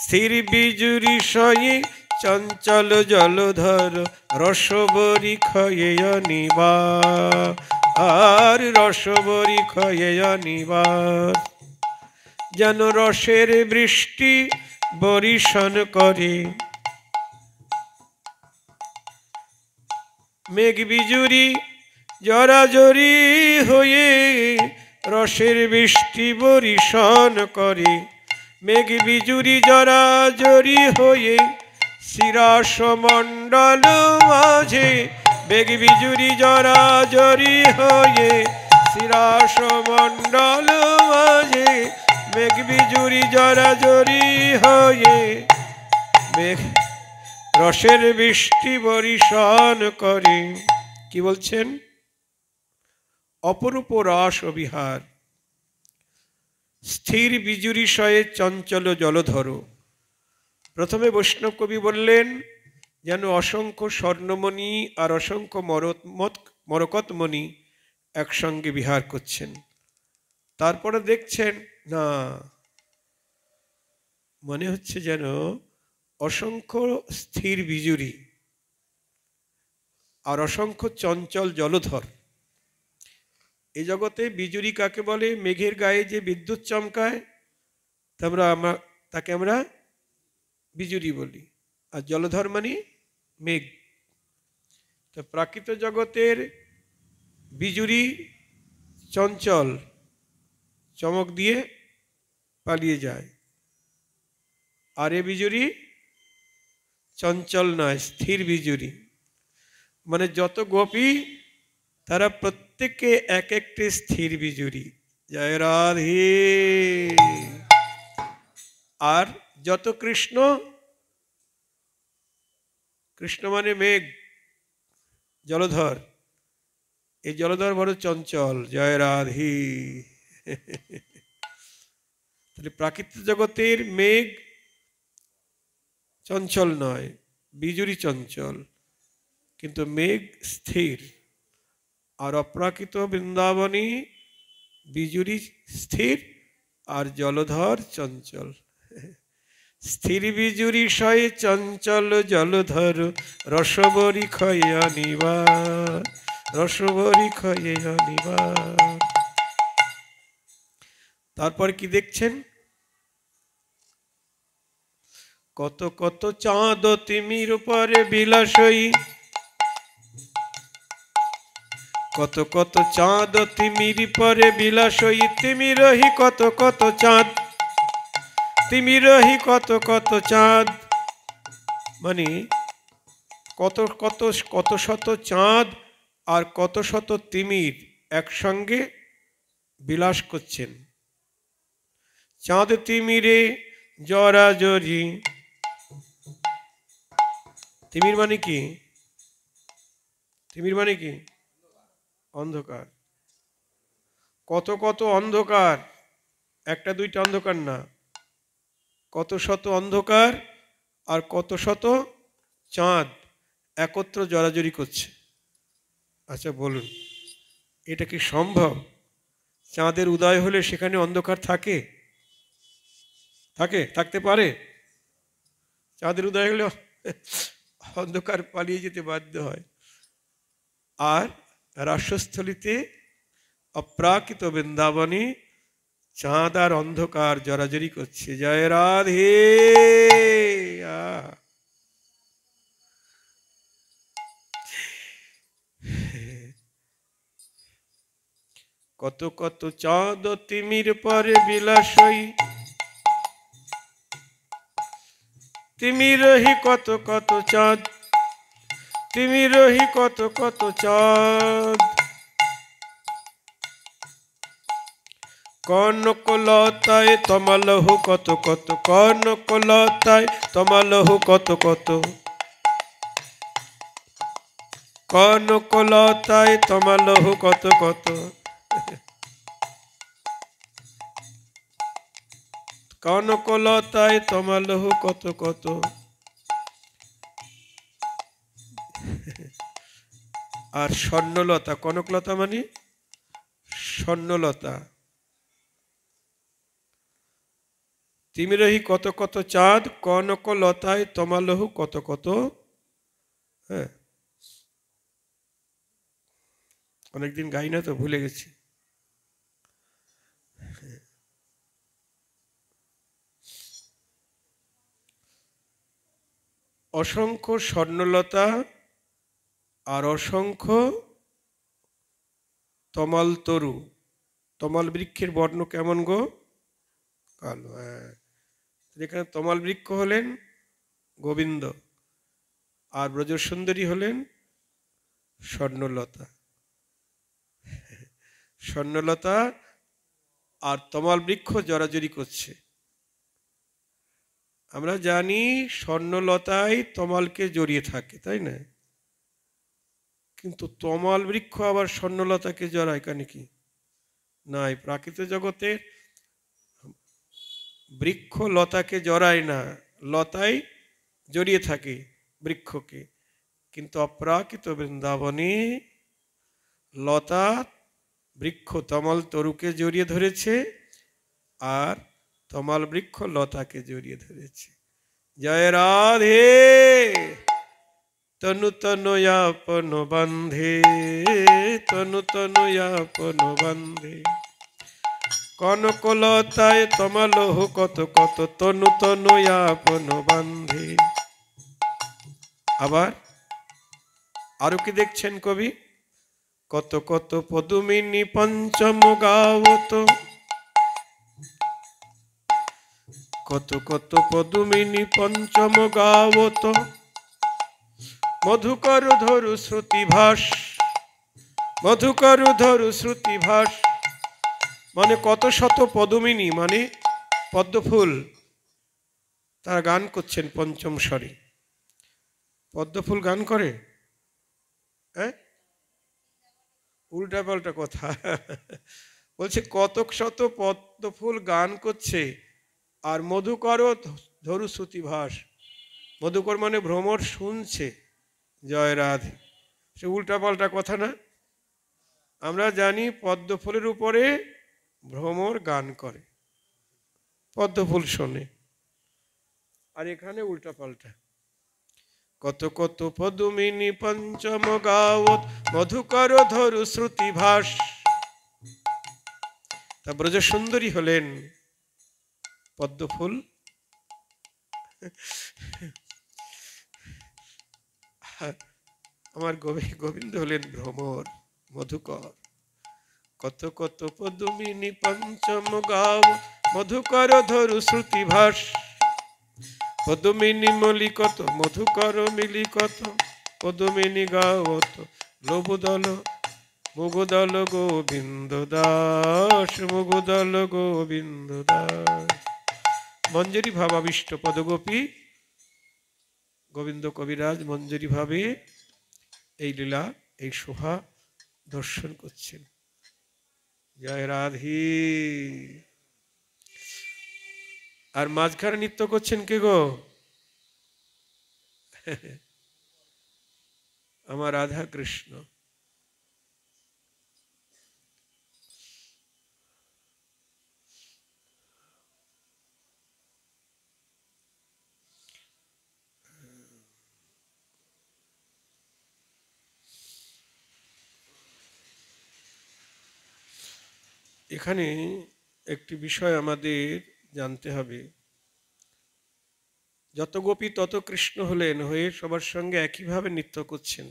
স্থির বিজুরি সয়ে চঞ্চল জলধর, রসবরি ক্ষয়ে অনিবার, আর রসবরি ক্ষয়ে অনিবার। যেন রসের বৃষ্টি বরিশন করে, মেঘ বিজুরি জরাজরি হয়ে রসের বৃষ্টি বরিশন করে। মেঘ বিজুরি জরাজরি হয়ে শিরাস মণ্ডল মাঝে, মেঘ বিজুরি জরাজরি হয়ে শিরাস মণ্ডল মাঝে, মেঘ বিজুরি জরাজরি হয়ে মেঘ রসের বৃষ্টি বরিশন করে। কি বলছেন? অপরূপ রস বিহার, স্থির বিজুরি সয়ে চঞ্চল জলধর। প্রথমে বৈষ্ণব কবি বললেন যেন অসংখ্য স্বর্ণমণি আর অসংখ্য মরকতমণি একসঙ্গে বিহার করছেন। তারপরে দেখছেন না, মনে হচ্ছে যেন অসংখ্য স্থির বিজুরি আর অসংখ্য চঞ্চল জলধর। এই জগতে বিজুরি কাকে বলে? মেঘের গায়ে যে বিদ্যুৎ চমকায় তাকে আমরা বিজুরি বলি। আর জলধর মানে মেঘ। তো প্রাকৃত জগতের বিজুরি চঞ্চল, চমক দিয়ে পালিয়ে যায়, আর এ বিজুরি চঞ্চল নয়, স্থির বিজুরি। মানে যত গোপী তারা প্রত্যেকে এক একটি স্থির বিজুরি। জয় রাধে। আর যত কৃষ্ণ, কৃষ্ণ মানে মেঘ, জলধর, এই জলধর বড় চঞ্চল। জয় রাধে। তাহলে প্রাকৃতিক জগতের মেঘ চঞ্চল নয়, বিজুরি চঞ্চল, কিন্তু মেঘ স্থির। আর অপ্রাকৃত বৃন্দাবনী বিজুরি স্থির আর জলধর চঞ্চল। স্থির বিজুরি সয়ে চঞ্চল জলধর, রসবরি ক্ষয়ে অনিবার, রসবরি ক্ষয়ে অনিবার। তারপর কি দেখছেন? কত কত চাঁদ তিমির উপরে বিলাসই, কত কত চাঁদ তিমির পরে বিলাসই, তিমিরহি কত কত চাঁদ, তিমিরহি কত কত চাঁদ। মানে কত কত কত শত চাঁদ আর কত শত তিমির একসঙ্গে বিলাস করছেন। চাঁদ তিমিরে জরাজরি। তিমির মানে কি? তিমির মানে কি? অন্ধকার। কত কত অন্ধকার, একটা দুইটা অন্ধকার না, কত শত অন্ধকার আর কত শত চাঁদ একত্র জড়াজড়ি করছে। আচ্ছা বলুন, এটা কি সম্ভব? চাঁদের উদয় হলে সেখানে অন্ধকার থাকে? থাকে? থাকতে পারে? চাঁদের উদয় হলে অন্ধকার পালিয়ে যেতে বাধ্য হয়। আর রাসস্থলিতে অপ্রাকৃত বৃন্দাবনে চাঁদ আর অন্ধকার জরাজরি করছে। জয় রাধে। আহ! কত কত চাঁদ তিমির পরে বিলাসই, তিমিরহি কত কত চাঁদ, তিমিরহি কত কত চাঁদ। কনকলতায় তমালহু কত কত, কনকলতায় তমালহু কত কত, কনকলতায় তমালহু কত কত, কনকলতায় তমালহু কত কত। আর স্বর্ণলতা, কনকলতা মানে স্বর্ণলতা। তিমিরহি কত কত চাঁদ, কনকলতায় তমালহু কত কত। হ্যাঁ, অনেকদিন গাই না তো, ভুলে গেছি। অসংখ্য স্বর্ণলতা আর অসংখ্য তমাল তরু। তমাল বৃক্ষের বর্ণ কেমন গো? কালো। হ্যাঁ, যেখানে তমাল বৃক্ষ হলেন গোবিন্দ, আর ব্রজসুন্দরী হলেন স্বর্ণলতা। স্বর্ণলতা আর তমাল বৃক্ষ জড়াজড়ি করছে। আমরা জানি স্বর্ণলতাই তমালকে জড়িয়ে থাকে, তাই না? কিন্তু তমাল বৃক্ষ আবার স্বর্ণলতাকে জড়ায় কেন? কি নাই, প্রাকৃত জগতে বৃক্ষ লতাকে জড়ায় না, লতাই জড়িয়ে থাকে বৃক্ষকে। কিন্তু অপ্রাকৃত বৃন্দাবনে লতা বৃক্ষ তমাল তরুকে জড়িয়ে ধরেছে, আর তমাল বৃক্ষ লতাকে জড়িয়ে ধরেছে। জয় রাধে। তনু তনু আপন বন্ধে, তনু তনু আপন বন্ধে, কনকলতায় তমালহু কত কত, তনু তনু আপন বন্ধে। আবার আরো কি দেখছেন কবি? কত কত পদুমিনী পঞ্চম গাওত, কত কত পদুমিনী পঞ্চম গাওত, মধুকর ধরু শ্রুতিভাস, মধুকর ধরু শ্রুতিভাস। মানে কত শত পদুমিনী মানে পদ্মফুল, তারা গান করছেন পঞ্চম স্বরে। পদ্মফুল গান করে? হ্যাঁ, উল্টা পাল্টা কথা। বলছে কত শত পদ্মফুল গান করছে, আর মধুকর ধরু শ্রুতিভাস। মধুকর মানে ভ্রমর শুনছে। জয় রাধে। সে উল্টা পাল্টা কথা না। আমরা জানি পদ্মফুলের উপরে ভ্রমর গান করে, পদ্মফুল শোনে, আর এখানে উল্টা পাল্টা। কত কত পদুমিনী পঞ্চম গাওত, মধুকর ধরু শ্রুতিভাস। তা ব্রজসুন্দরী হলেন পদ্মফুল, আমার গোবিন্দ হলেন ভ্রমর মধুকর। কত কত পদুমিনী পঞ্চম গাও, মধুকর ধরু শ্রুতিভাস। পদুমিনী মলি কত, মধুকর মিলি কত, পদুমিনী গাওত লবুদল মুগুদল গোবিন্দ দাস, মুগুদল গোবিন্দ দাস। মঞ্জরি ভাবাবিষ্ট পদগোপী গোবিন্দ কবিরাজ মঞ্জরি ভাবে এই লীলা, এই শোভা দর্শন করছেন। জয় রাধে। আর মাঝখানে নৃত্য করছেন কে গো? আমার রাধা কৃষ্ণ। এখানে একটি বিষয় আমাদের জানতে হবে, যত গোপী তত কৃষ্ণ হলেন, হয়ে সবার সঙ্গে একইভাবে নৃত্য করছেন,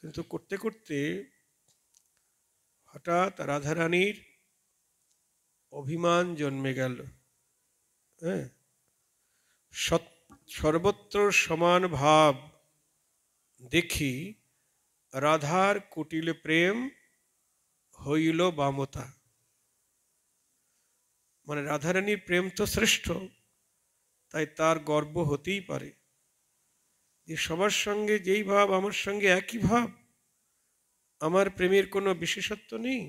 কিন্তু করতে করতে হঠাৎ রাধারানীর অভিমান জন্মে গেল। হ্যাঁ, সর্বত্র সমান ভাব দেখি রাধার কুটিল প্রেম হইল বামতা। মানে রাধারানীর প্রেম তো শ্রেষ্ঠ, তাই তার গর্ব হতেই পারে যে সবার সঙ্গে যেই ভাব, আমার সঙ্গে একই ভাব, আমার প্রেমের কোনো বিশেষত্ব নেই।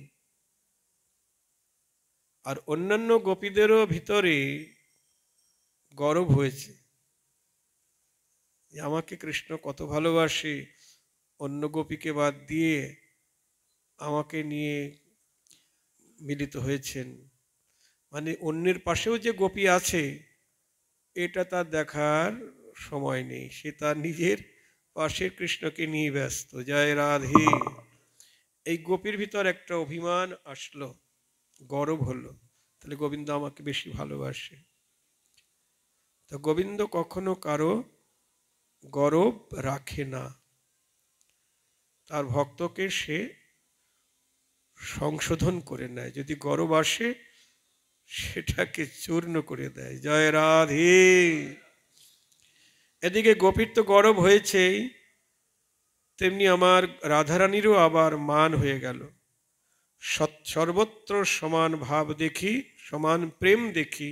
আর অন্যান্য গোপীদেরও ভিতরে গর্ব হয়েছে যে আমাকে কৃষ্ণ কত ভালোবাসে, অন্য গোপীকে বাদ দিয়ে আমাকে নিয়ে মিলিত হয়েছেন। মানে অন্যের পাশেও যে গোপী আছে এটা তার দেখার সময় নেই, সে তার নিজের পাশের কৃষ্ণকে নিয়ে ব্যস্ত। জয় রাধে। এই গোপীর ভিতর একটা অভিমান আসলো, গর্ব হলো, তাহলে গোবিন্দ আমাকে বেশি ভালোবাসে। তো গোবিন্দ কখনো কারো গর্ব রাখে না, তার ভক্তকে সে সংশোধন করে নেয়। যদি গর্ব আসে সেটাকে চূর্ণ করে দেয়। জয় রাধে। এদিকে গোপীর তো গর্ব হয়েছেই, তেমনি আমার রাধারানীরও আবার মান হয়ে গেল। সর্বত্র সমান ভাব দেখি, সমান প্রেম দেখি,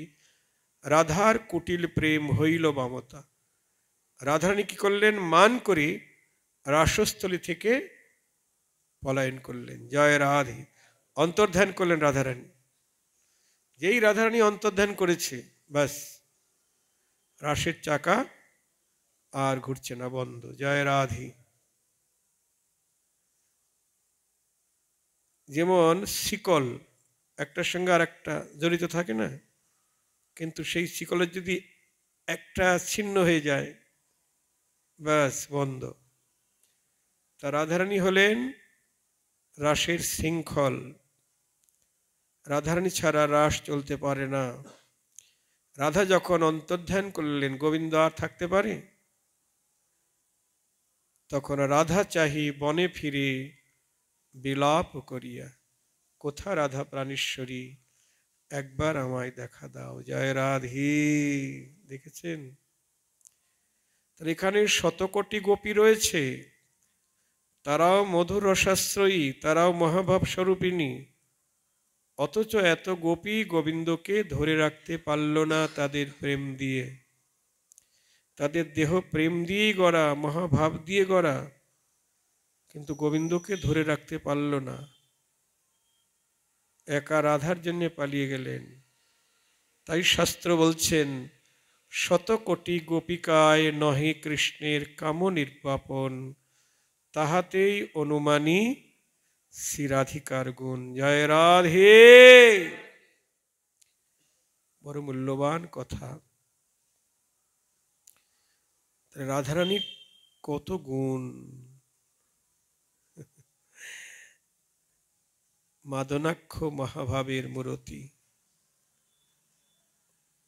রাধার কুটিল প্রেম হইল বামতা। রাধারানী কি করলেন? মান করে রাসস্থলী থেকে পলায়ন করলেন। জয় রাধে। অন্তর্ধান করলেন রাধারানী। যেই রাধারানী অন্তর্ধান করেছে, ব্যাস রাসের চাকা আর ঘুরছে না, বন্ধ। জয় রাধে। যেমন শিকল একটার সঙ্গে আর একটা জড়িত থাকে না, কিন্তু সেই শিকলের যদি একটা ছিন্ন হয়ে যায়, ব্যাস বন্ধ। তা রাধারানী হলেন রাসের শৃঙ্খল। রাধারানী ছাড়া রাস চলতে পারে না। রাধা যখন অন্তর্ধান করলেন, গোবিন্দ আর থাকতে পারে? তখন রাধা চাহি বনে ফিরে বিলাপ করিয়া, কোথা রাধা প্রাণেশ্বরী, একবার আমায় দেখা দাও। জয় রাধে। দেখেছেন? তাহলে এখানে শতকোটি গোপী রয়েছে, তারাও মধুর রসাশ্রয়ী, তারাও মহাভাব স্বরূপিণী, অথচ এত গোপী গোবিন্দকে ধরে রাখতে পারল না তাদের প্রেম দিয়ে। তাদের দেহ প্রেম দিয়েই গড়া, মহাভাব দিয়ে গড়া, কিন্তু গোবিন্দকে ধরে রাখতে পারল না। একা রাধার জন্য পালিয়ে গেলেন। তাই শাস্ত্র বলছেন, শতকোটি গোপিকায় নহে কৃষ্ণের কাম নির্বাপন, তাহাতেই অনুমানী শ্রীরাধিকার গুণ। জয় রাধে। বড় মূল্যবান কথা। রাধারানীর কত গুণ! মাদনাক্ষ মহাভাবের মূরতি।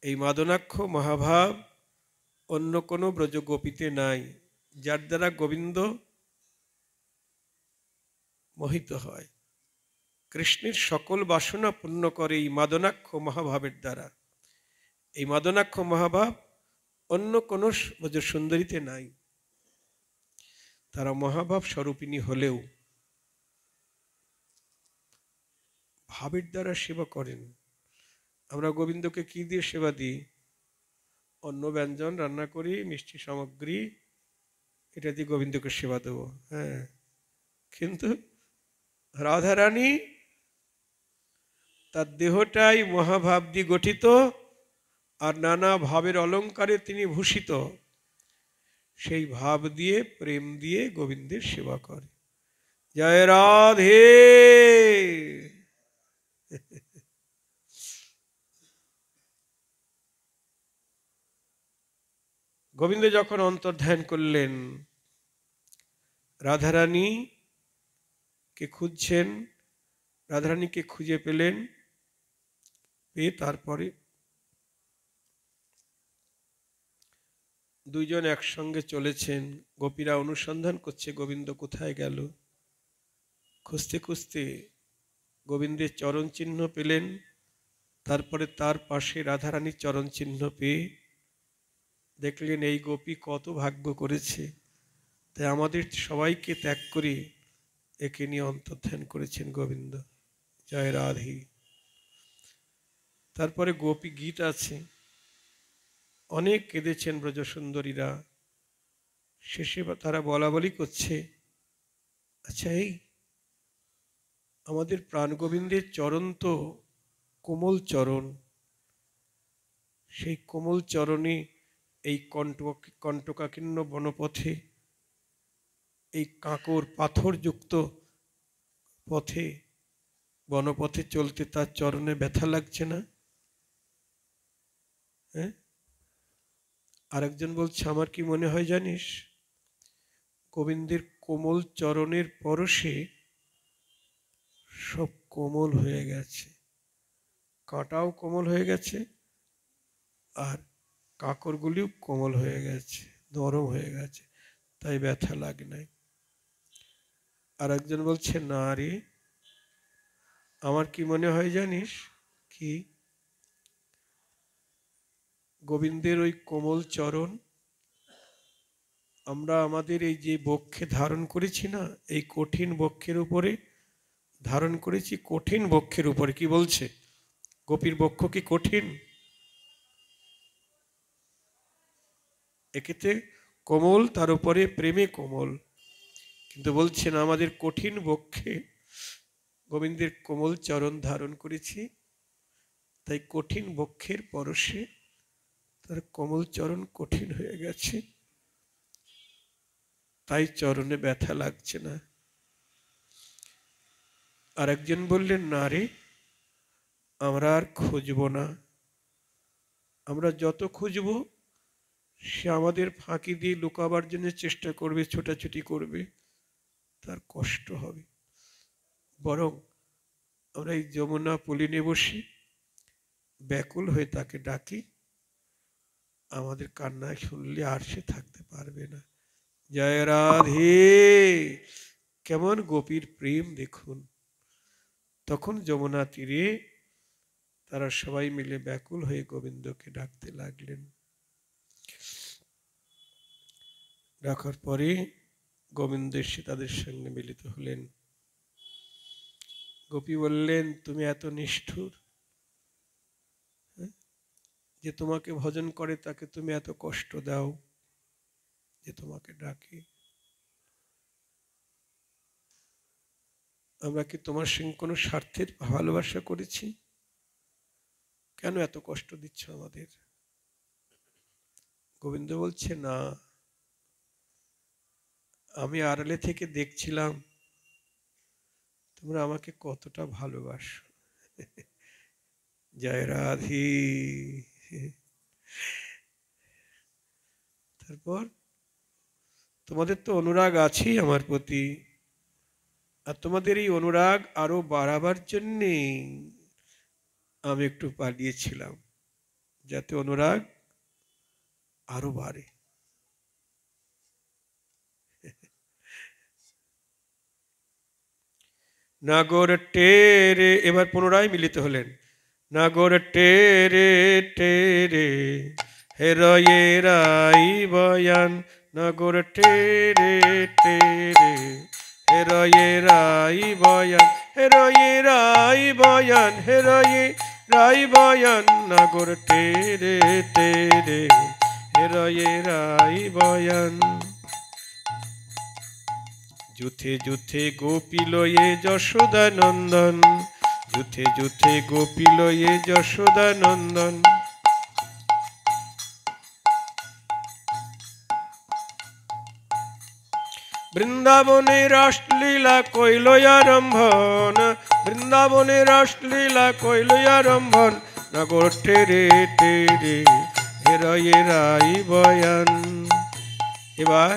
এই মাদনাক্ষ মহাভাব অন্য কোনো ব্রজগোপীতে নাই, যার দ্বারা গোবিন্দ মোহিত হয়। কৃষ্ণের সকল বাসনা পূর্ণ করে এই মাদনাক্ষ মহাভাবের দ্বারা। এই মাদনাক্ষ মহাভাব অন্য কোনো ব্রজ সুন্দরীতে নাই। তারা মহাভাব স্বরূপিণী হলেও ভাবের দ্বারা সেবা করেন। আমরা গোবিন্দকে কি দিয়ে সেবা দিই? অন্ন ব্যঞ্জন রান্না করি, মিষ্টি সামগ্রী, এটা দিয়ে গোবিন্দকে সেবা দেবো। হ্যাঁ, কিন্তু রাধারানী তার দেহটাই মহাভাব দিয়ে গঠিত, আর নানা ভাবের অলঙ্কারে তিনি ভূষিত। সেই ভাব দিয়ে, প্রেম দিয়ে গোবিন্দের সেবা করে। জয় রাধে। গোবিন্দ যখন অন্তর্ধান করলেন, রাধারানী কে খুঁজছেন, রাধারানীকে খুঁজে পেলেন, পেয়ে তারপরে দুইজন একসঙ্গে চলেছেন। গোপীরা অনুসন্ধান করছে গোবিন্দ কোথায় গেল। খুঁজতে খুঁজতে গোবিন্দের চরণ চিহ্ন পেলেন। তারপরে তার পাশে রাধারানীর চরণ চিহ্ন পেয়ে দেখলেন এই গোপী কত ভাগ্য করেছে, তাই আমাদের সবাইকে ত্যাগ করে একে নিয়ে অন্তর্ধান করেছেন গোবিন্দ। জয় রাধে। তারপরে গোপী গীত আছে, অনেক কেঁদেছেন ব্রজসুন্দরীরা। শেষে তারা বলা বলি করছে, আচ্ছা এই আমাদের প্রাণ গোবিন্দের চরণ তো কোমল চরণ, সেই কোমল চরণে এই কণ্টকাকীর্ণ বনপথে, এই কাঁকর পাথরযুক্ত পথে, বনপথে চলতে তার চরণে ব্যথা লাগছে না? হ্যাঁ, আরেকজন বলছে, আমার কি মনে হয় জানিস, গোবিন্দের কোমল চরণের পরশে সব কোমল হয়ে গেছে, কাঁটাও কোমল হয়ে গেছে, আর কাঁকরগুলিও কোমল হয়ে গেছে, নরম হয়ে গেছে, তাই ব্যথা লাগে নাই। আর একজন বলছে, না রে, আমার কি মনে হয় জানিস, কি গোবিন্দের ওই কোমল চরণ আমরা আমাদের এই যে বক্ষে ধারণ করেছি না, এই কঠিন বক্ষের উপরে ধারণ করেছি, কঠিন বক্ষের উপরে। কি বলছে, গোপীর বক্ষ কি কঠিন? একেতে কোমল, তার উপরে প্রেমে কোমল, কিন্তু বলছেন আমাদের কঠিন বক্ষে গোবিন্দের কোমল চরণ ধারণ করেছি, তাই কঠিন বক্ষের পরশে তার কোমল চরণ কঠিন হয়ে গেছে, তাই চরণে ব্যথা লাগছে না। আর একজন বললেন, না রে, আমরা আর খুঁজব না, আমরা যত খুঁজব সে আমাদের ফাঁকি দিয়ে লুকাবার জন্য চেষ্টা করবে, ছোটাছুটি করবে, তার কষ্ট হবে। বরং আমরা এই যমুনা পুলিনে বসে ব্যাকুল হয়ে তাকে ডাকি, আমাদের কান্নায় শুনলে আর সে থাকতে পারবে না। জয় রাধে। কেমন গোপীর প্রেম দেখুন। তখন যমুনা তীরে তারা সবাই মিলে ব্যাকুল হয়ে গোবিন্দকে ডাকতে লাগলেন। ডাকার পরে গোবিন্দ এসে তাদের সঙ্গে মিলিত হলেন। গোপী বললেন, তুমি এত নিষ্ঠুর যে তোমাকে ভজন করে তাকে তুমি এত কষ্ট দাও, যে তোমাকে ডাকে। আমরা কি তোমার সঙ্গে কোনো স্বার্থের ভালোবাসা করেছি? কেন এত কষ্ট দিচ্ছ আমাদের? গোবিন্দ বলছে, না, আমি আড়ালে থেকে দেখছিলাম তোমরা আমাকে কতটা ভালোবাসো। জয় রাধে। তারপর তোমাদের তো অনুরাগ আছেই আমার প্রতি, আর তোমাদের এই অনুরাগ আরো বাড়াবার জন্যে আমি একটু পালিয়েছিলাম, যাতে অনুরাগ আরো বাড়ে। নাগর টেরে, এবার পুনরায় মিলিত হলেন। নাগর টেরে টেরে হেরয়ে রাই বয়ান, নাগর টেরে টেরে হেরয়ে রাই বয়ান, হেরয়ে রাই বয়ান, হেরয়ে রাই বয়ান, নাগর টেরে টেরে হেরয়ে রাই বয়ান। যুথে যুথে গোপী লয়ে যশোদা নন্দন, যুথে যুথে গোপী লয়ে যশোদা নন্দন। বৃন্দাবনে রাসলীলা কইল আরম্ভন, বৃন্দাবনে রাসলীলা কইল আরম্ভন, নাগর টেরে টেরে হেরয়ে রাই বয়ান। এবার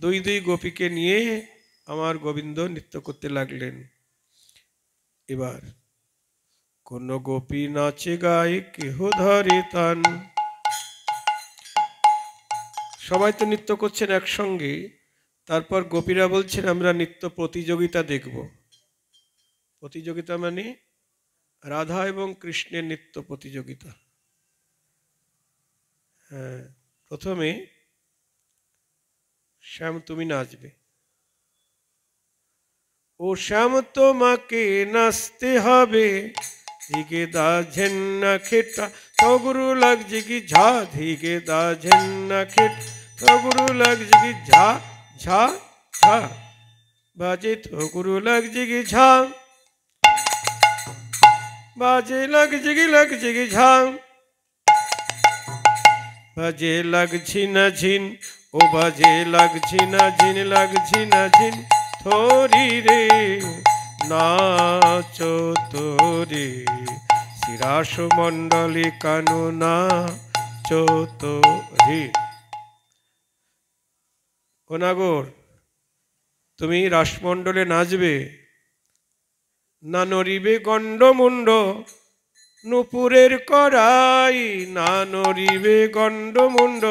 দুই দুই গোপীকে নিয়ে আমার গোবিন্দ নৃত্য করতে লাগলেন। এবার কোন গোপী নাচে গায় কেহ ধরে তান। সবাই তো নৃত্য করছেন একসঙ্গে, তারপর গোপীরা বলছেন আমরা নৃত্য প্রতিযোগিতা দেখব। প্রতিযোগিতা মানে রাধা এবং কৃষ্ণের নৃত্য প্রতিযোগিতা। হ্যাঁ, প্রথমে শ্যাম তুমি নাচবে। ও শ্যাম তোমাকে নাচতে হবে, ধিগে দা ঝেন্না খেটা তগুরু লাগছে কি ঝা, ধিগে দা ঝেন্না খেট তগুরু লাগছে কি ঝা ঝা ঝা, বাজে তগুরু লাগছে কি ঝা, বাজে লাগছে কি ঝা, বাজে লাগছি না ঝিন, ও বাজে লাগছি না ঝিন, লাগছি না ঝিন থরি রে, নাচো তোরে শিরাস মণ্ডলী কানু নাচো তোরে। ও নাগর, তুমি রাসমণ্ডলে নাচবে, না নড়িবে গণ্ডমুণ্ড নুপুরের করাই, না নড়িবে গণ্ডমুণ্ড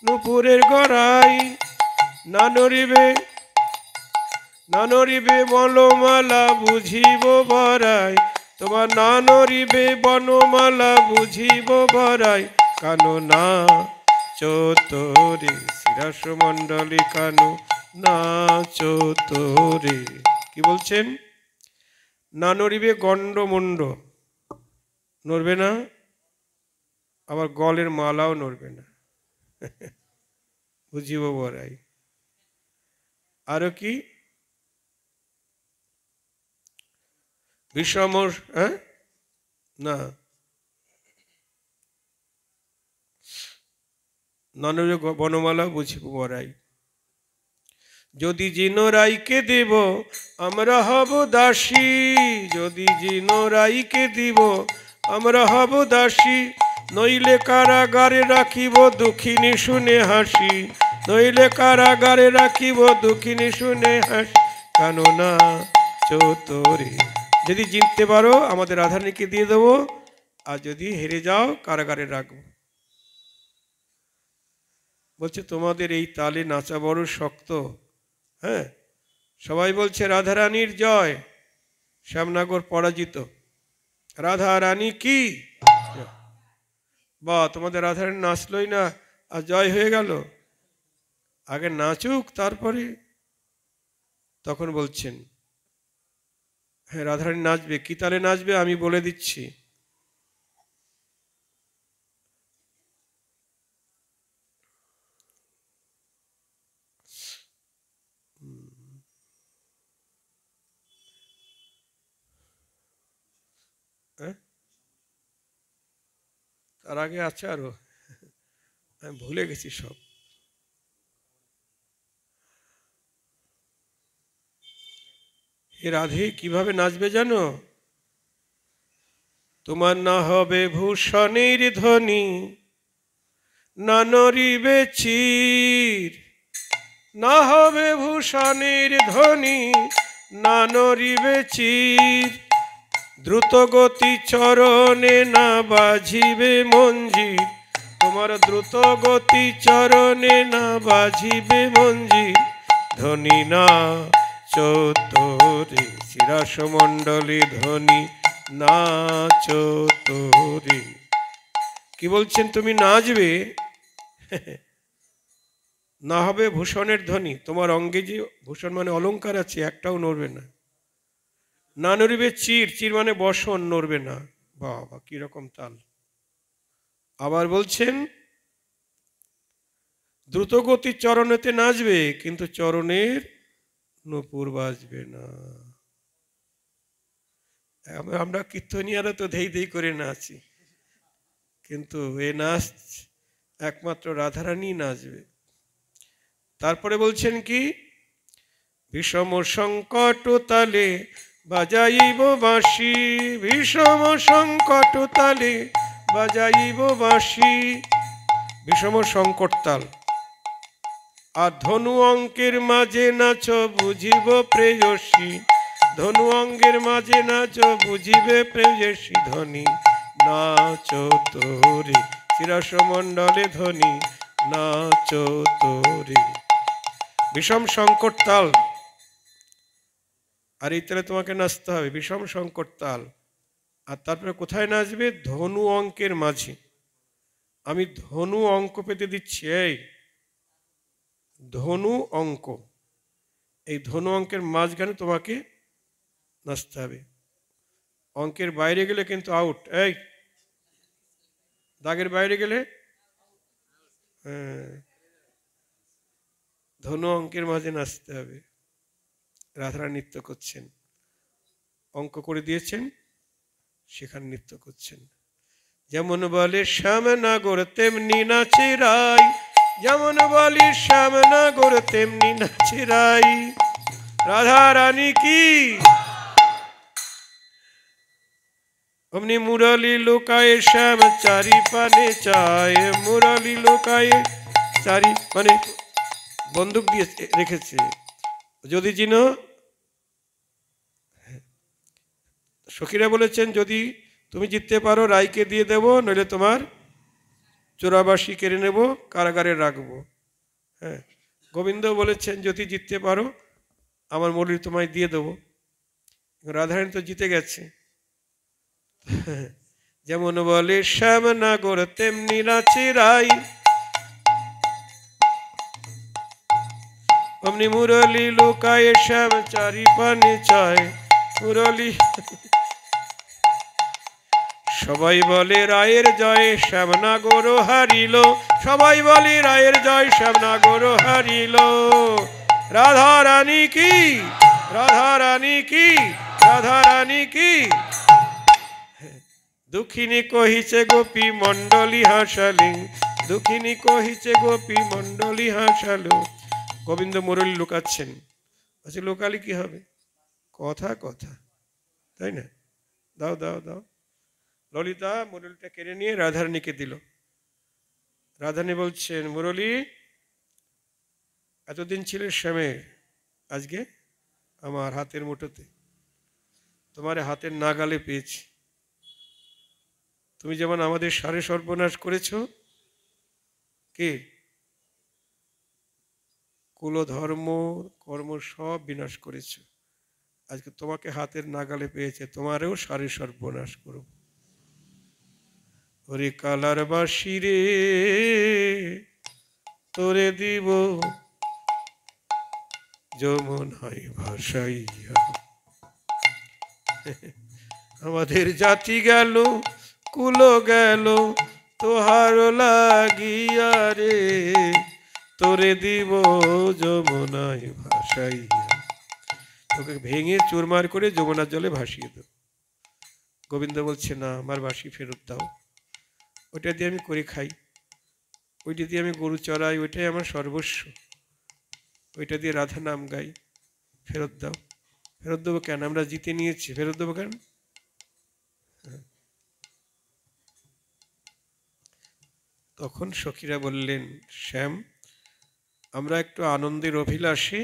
নুপুরের গড়াই, না নড়িবে বনমালা বুঝিব বরাই, তোমার না নড়িবে বনমালা বুঝিব বরাই, কানো নাচো তোরে শিরাস মণ্ডলী কানো নাচো তোরে। কি বলছেন? না নড়িবে গণ্ডমুণ্ড, নড়বে না, আবার গলের মালাও নড়বে না, বুঝিব বরাই। আরো কি? বিষম, হ্যাঁ না, নানরে বনমালা বুঝিব বরাই। যদি জিনো রাইকে দেব আমরা হব দাসী, যদি জিনো রাইকে দিব আমরা হব দাসী, নইলে কারাগারে রাখিব দুঃখিনী শুনে হাসি, নইলে কারাগারে রাখিব দুঃখিনী শুনে হাসি, কানো নাচো তোরে। যদি জিততে পারো আমাদের রাধারানীকে দিয়ে দেবো, আর যদি হেরে যাও কারাগারে রাখবো। বলছে তোমাদের এই তালে নাচা বড় শক্ত। হ্যাঁ, সবাই বলছে রাধারানীর জয়, শ্যামনগর পরাজিত, রাধা রানী কি। বা তোমাদের রাধারানী নাচলই না আর জয় হয়ে গেল, আগে নাচুক তারপরে। তখন বলছেন হ্যাঁ রাধারানী নাচবে, কি তালে নাচবে আমি বলে দিচ্ছি। তার আগে আছে আরো, আমি ভুলে গেছি সব। হে রাধে কিভাবে নাচবে জানো? তোমার না হবে ভূষণের ধ্বনি, না নড়িবে চির, না হবে ভূষণের ধ্বনি, না নড়িবে চির, দ্রুত গতি চরণে না বাজিবে মঞ্জির, তোমার দ্রুত গতি চরণে না বাজিবে মঞ্জির, ধ্বনি নাচো তোরে শিরাস মণ্ডলী ধ্বনি নাচো তোরে। কি বলছেন? তুমি নাচবে, না হবে ভূষণের ধ্বনি, তোমার অঙ্গে যে ভূষণ মানে অলংকার আছে একটাও নড়বে না, না নড়িবে চির, চির মানে বসন, নড়বে না। বাবা কিরকম তাল। আবার বলছেন দ্রুতগতির চরণেতে নাচবে, কিন্তু চরণের নূপুর বাজবে না। আমরা কীর্তনিয়ারা তো ধেই ধেই করে নাচি, কিন্তু এ নাচ একমাত্র রাধারানী নাচবে। তারপরে বলছেন কি? বিষম সংকট তালে বাজাইব বাঁশি, বিষম সংকট তালে বাজাইব বাঁশি, বিষম সংকট তাল আর ধনু অঙ্কের মাঝে নাচ বুঝিব প্রেয়সী, ধনু অঙ্গের মাঝে নাচো, বুঝিবে প্রেয়সী ধ্বনি, নাচো তোরে শিরসমণ্ডলে ধ্বনি, নাচো তোরে। বিষম সংকট তাল, আর এই তালে তোমাকে নাচতে হবে, বিষম সংকট তাল। আর তারপরে কোথায় নাচবে? ধনু অঙ্কের মাঝে। আমি ধনু অঙ্ক পেতে দিচ্ছি, এই ধনু অঙ্ক, এই ধনু অঙ্কের মাঝখানে তোমাকে নাচতে হবে। অঙ্কের বাইরে গেলে কিন্তু আউট, এই দাগের বাইরে গেলে ধনু অঙ্কের মাঝে নাচতে হবে। রাধারা নৃত্য করছেন, অঙ্ক করে দিয়েছেন, সেখানে নৃত্য করছেন। যেমন বলে শ্যামনগর তেমনি নাচে রাই, যেমন বলি শ্যামনগর তেমনি নাচে রাই। রাধা রানী কি? অমনি মুরলী লোকায় শ্যাম চারি পানে চায়, মুরলী লোকায় চারি মানে বন্দুক দিয়ে রেখেছে। যদি চিনো, সখীরা বলেছেন যদি তুমি জিততে পারো রায়কে দিয়ে দেবো, নইলে তোমার চোরাবাসী কেড়ে নেব, কারাগারে রাখবো। হ্যাঁ, গোবিন্দ বলেছেন যদি জিততে পারো আমার মুরলী তোমায় দিয়ে দেবো। রাধারানী তো জিতে গেছে। যেমন বলে শ্যামনগর তেমনি নাচে রাই, অমনি মুরলী লোকায় শ্যাম চারি পানে চায়, মুরলী। সবাই বলে রায়ের জয়, শ্যামনগর হারিল, সবাই বলে রায়ের জয়, শ্যামনগর হারিল। রাধা রানী কি? রাধা রানী কি? রাধা রানী কি? দুঃখিনী কহিছে গোপী মণ্ডলী হাসালি, দুঃখিনী কহিছে গোপী মণ্ডলী হাসালো। গোবিন্দ মুরলী লুকাচ্ছেন, আচ্ছা লোকালি কি হবে? কথা কথা, তাই না? দাও দাও দাও। ললিতা মুরলীটা কেড়ে নিয়ে রাধারানীকে দিল। রাধারানী বলছেন মুরলী এতদিন ছিল শ্যামের, আজকে আমার হাতের মুঠোতে, তোমার হাতের নাগালে পেয়েছি। তুমি যেমন আমাদের সারে সর্বনাশ করেছো, কে কুল ধর্ম কর্ম সব বিনাশ করেছো, আজকে তোমাকে হাতের নাগালে পেয়েছে, তোমারও সারে সর্বনাশ করব। ওরে কালার বাসি রে তোরে দিব যমুনায় ভাসাইয়া, আমাদের জাতি গেল কুল গেল তোহার লাগিয়া রে, তোরে দিব যমুনায় ভাসাইয়া। তোকে ভেঙে চুরমার করে যমুনার জলে ভাসিয়ে দেব। গোবিন্দ বলছে না, আমার বাঁশি ফেরত দাও, ওইটা দিয়ে আমি করে খাই, ওইটা দিয়ে আমি গরু চড়াই, ওইটাই আমার সর্বস্ব, ওইটা দিয়ে রাধা নাম গাই, ফেরত দাও। ফেরত দেবো কেন? আমরা জিতে নিয়েছি, ফেরত দেবো কেন? তখন সখীরা বললেন শ্যাম, আমরা একটু আনন্দের অভিলাষে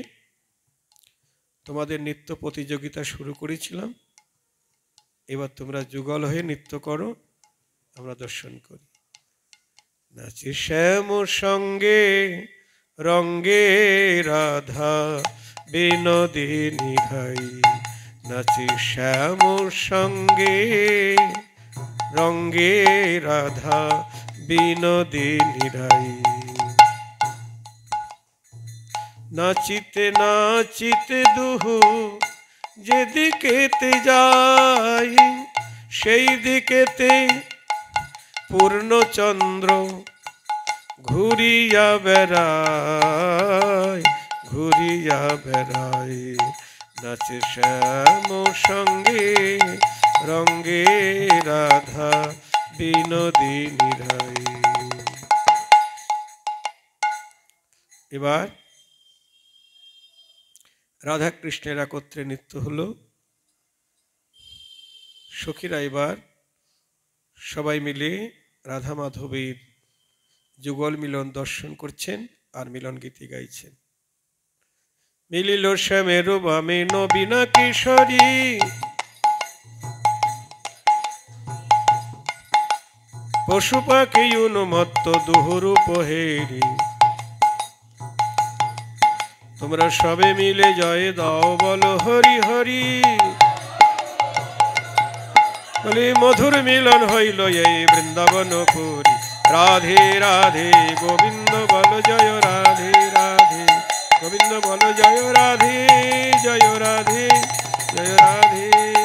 তোমাদের নৃত্য প্রতিযোগিতা শুরু করেছিলাম, এবার তোমরা যুগল হয়ে নৃত্য করো, আমরা দর্শন করি। নাচে শ্যাম সঙ্গে রঙ্গে রাধা বিনোদিনী ভাই, নাচে শ্যাম সঙ্গে রঙ্গে রাধা বিনোদিনী রাই। নাচিতে নাচিতে দুহু যেদিকেতে যাই, সেই দিকেতে পূর্ণচন্দ্র ঘুরিয়া বেড়ায়, ঘুরিয়া বেড়ায়। নাচে শ্যাম সঙ্গে রঙ্গে রাধা বিনোদিনী রাই। এবার রাধা কৃষ্ণের একত্রে নৃত্য হলো। সখীরা এবার সবাই মিলে রাধা মাধবের যুগল মিলন দর্শন করছেন আর মিলন গীতি গাইছেন। মিলিল শ্যামের বামে নবীনা কিশোরী, পশু পাখি উন্মত্ত দুহুরু পোহেরি। তোমরা সবে মিলে জয় দাও বলো হরি হরি। বলি মধুর মিলন হইল এই বৃন্দাবন পুরী। রাধে রাধে গোবিন্দ বল জয় রাধে রাধে, গোবিন্দ বল জয় রাধে, জয় রাধে, জয় রাধে।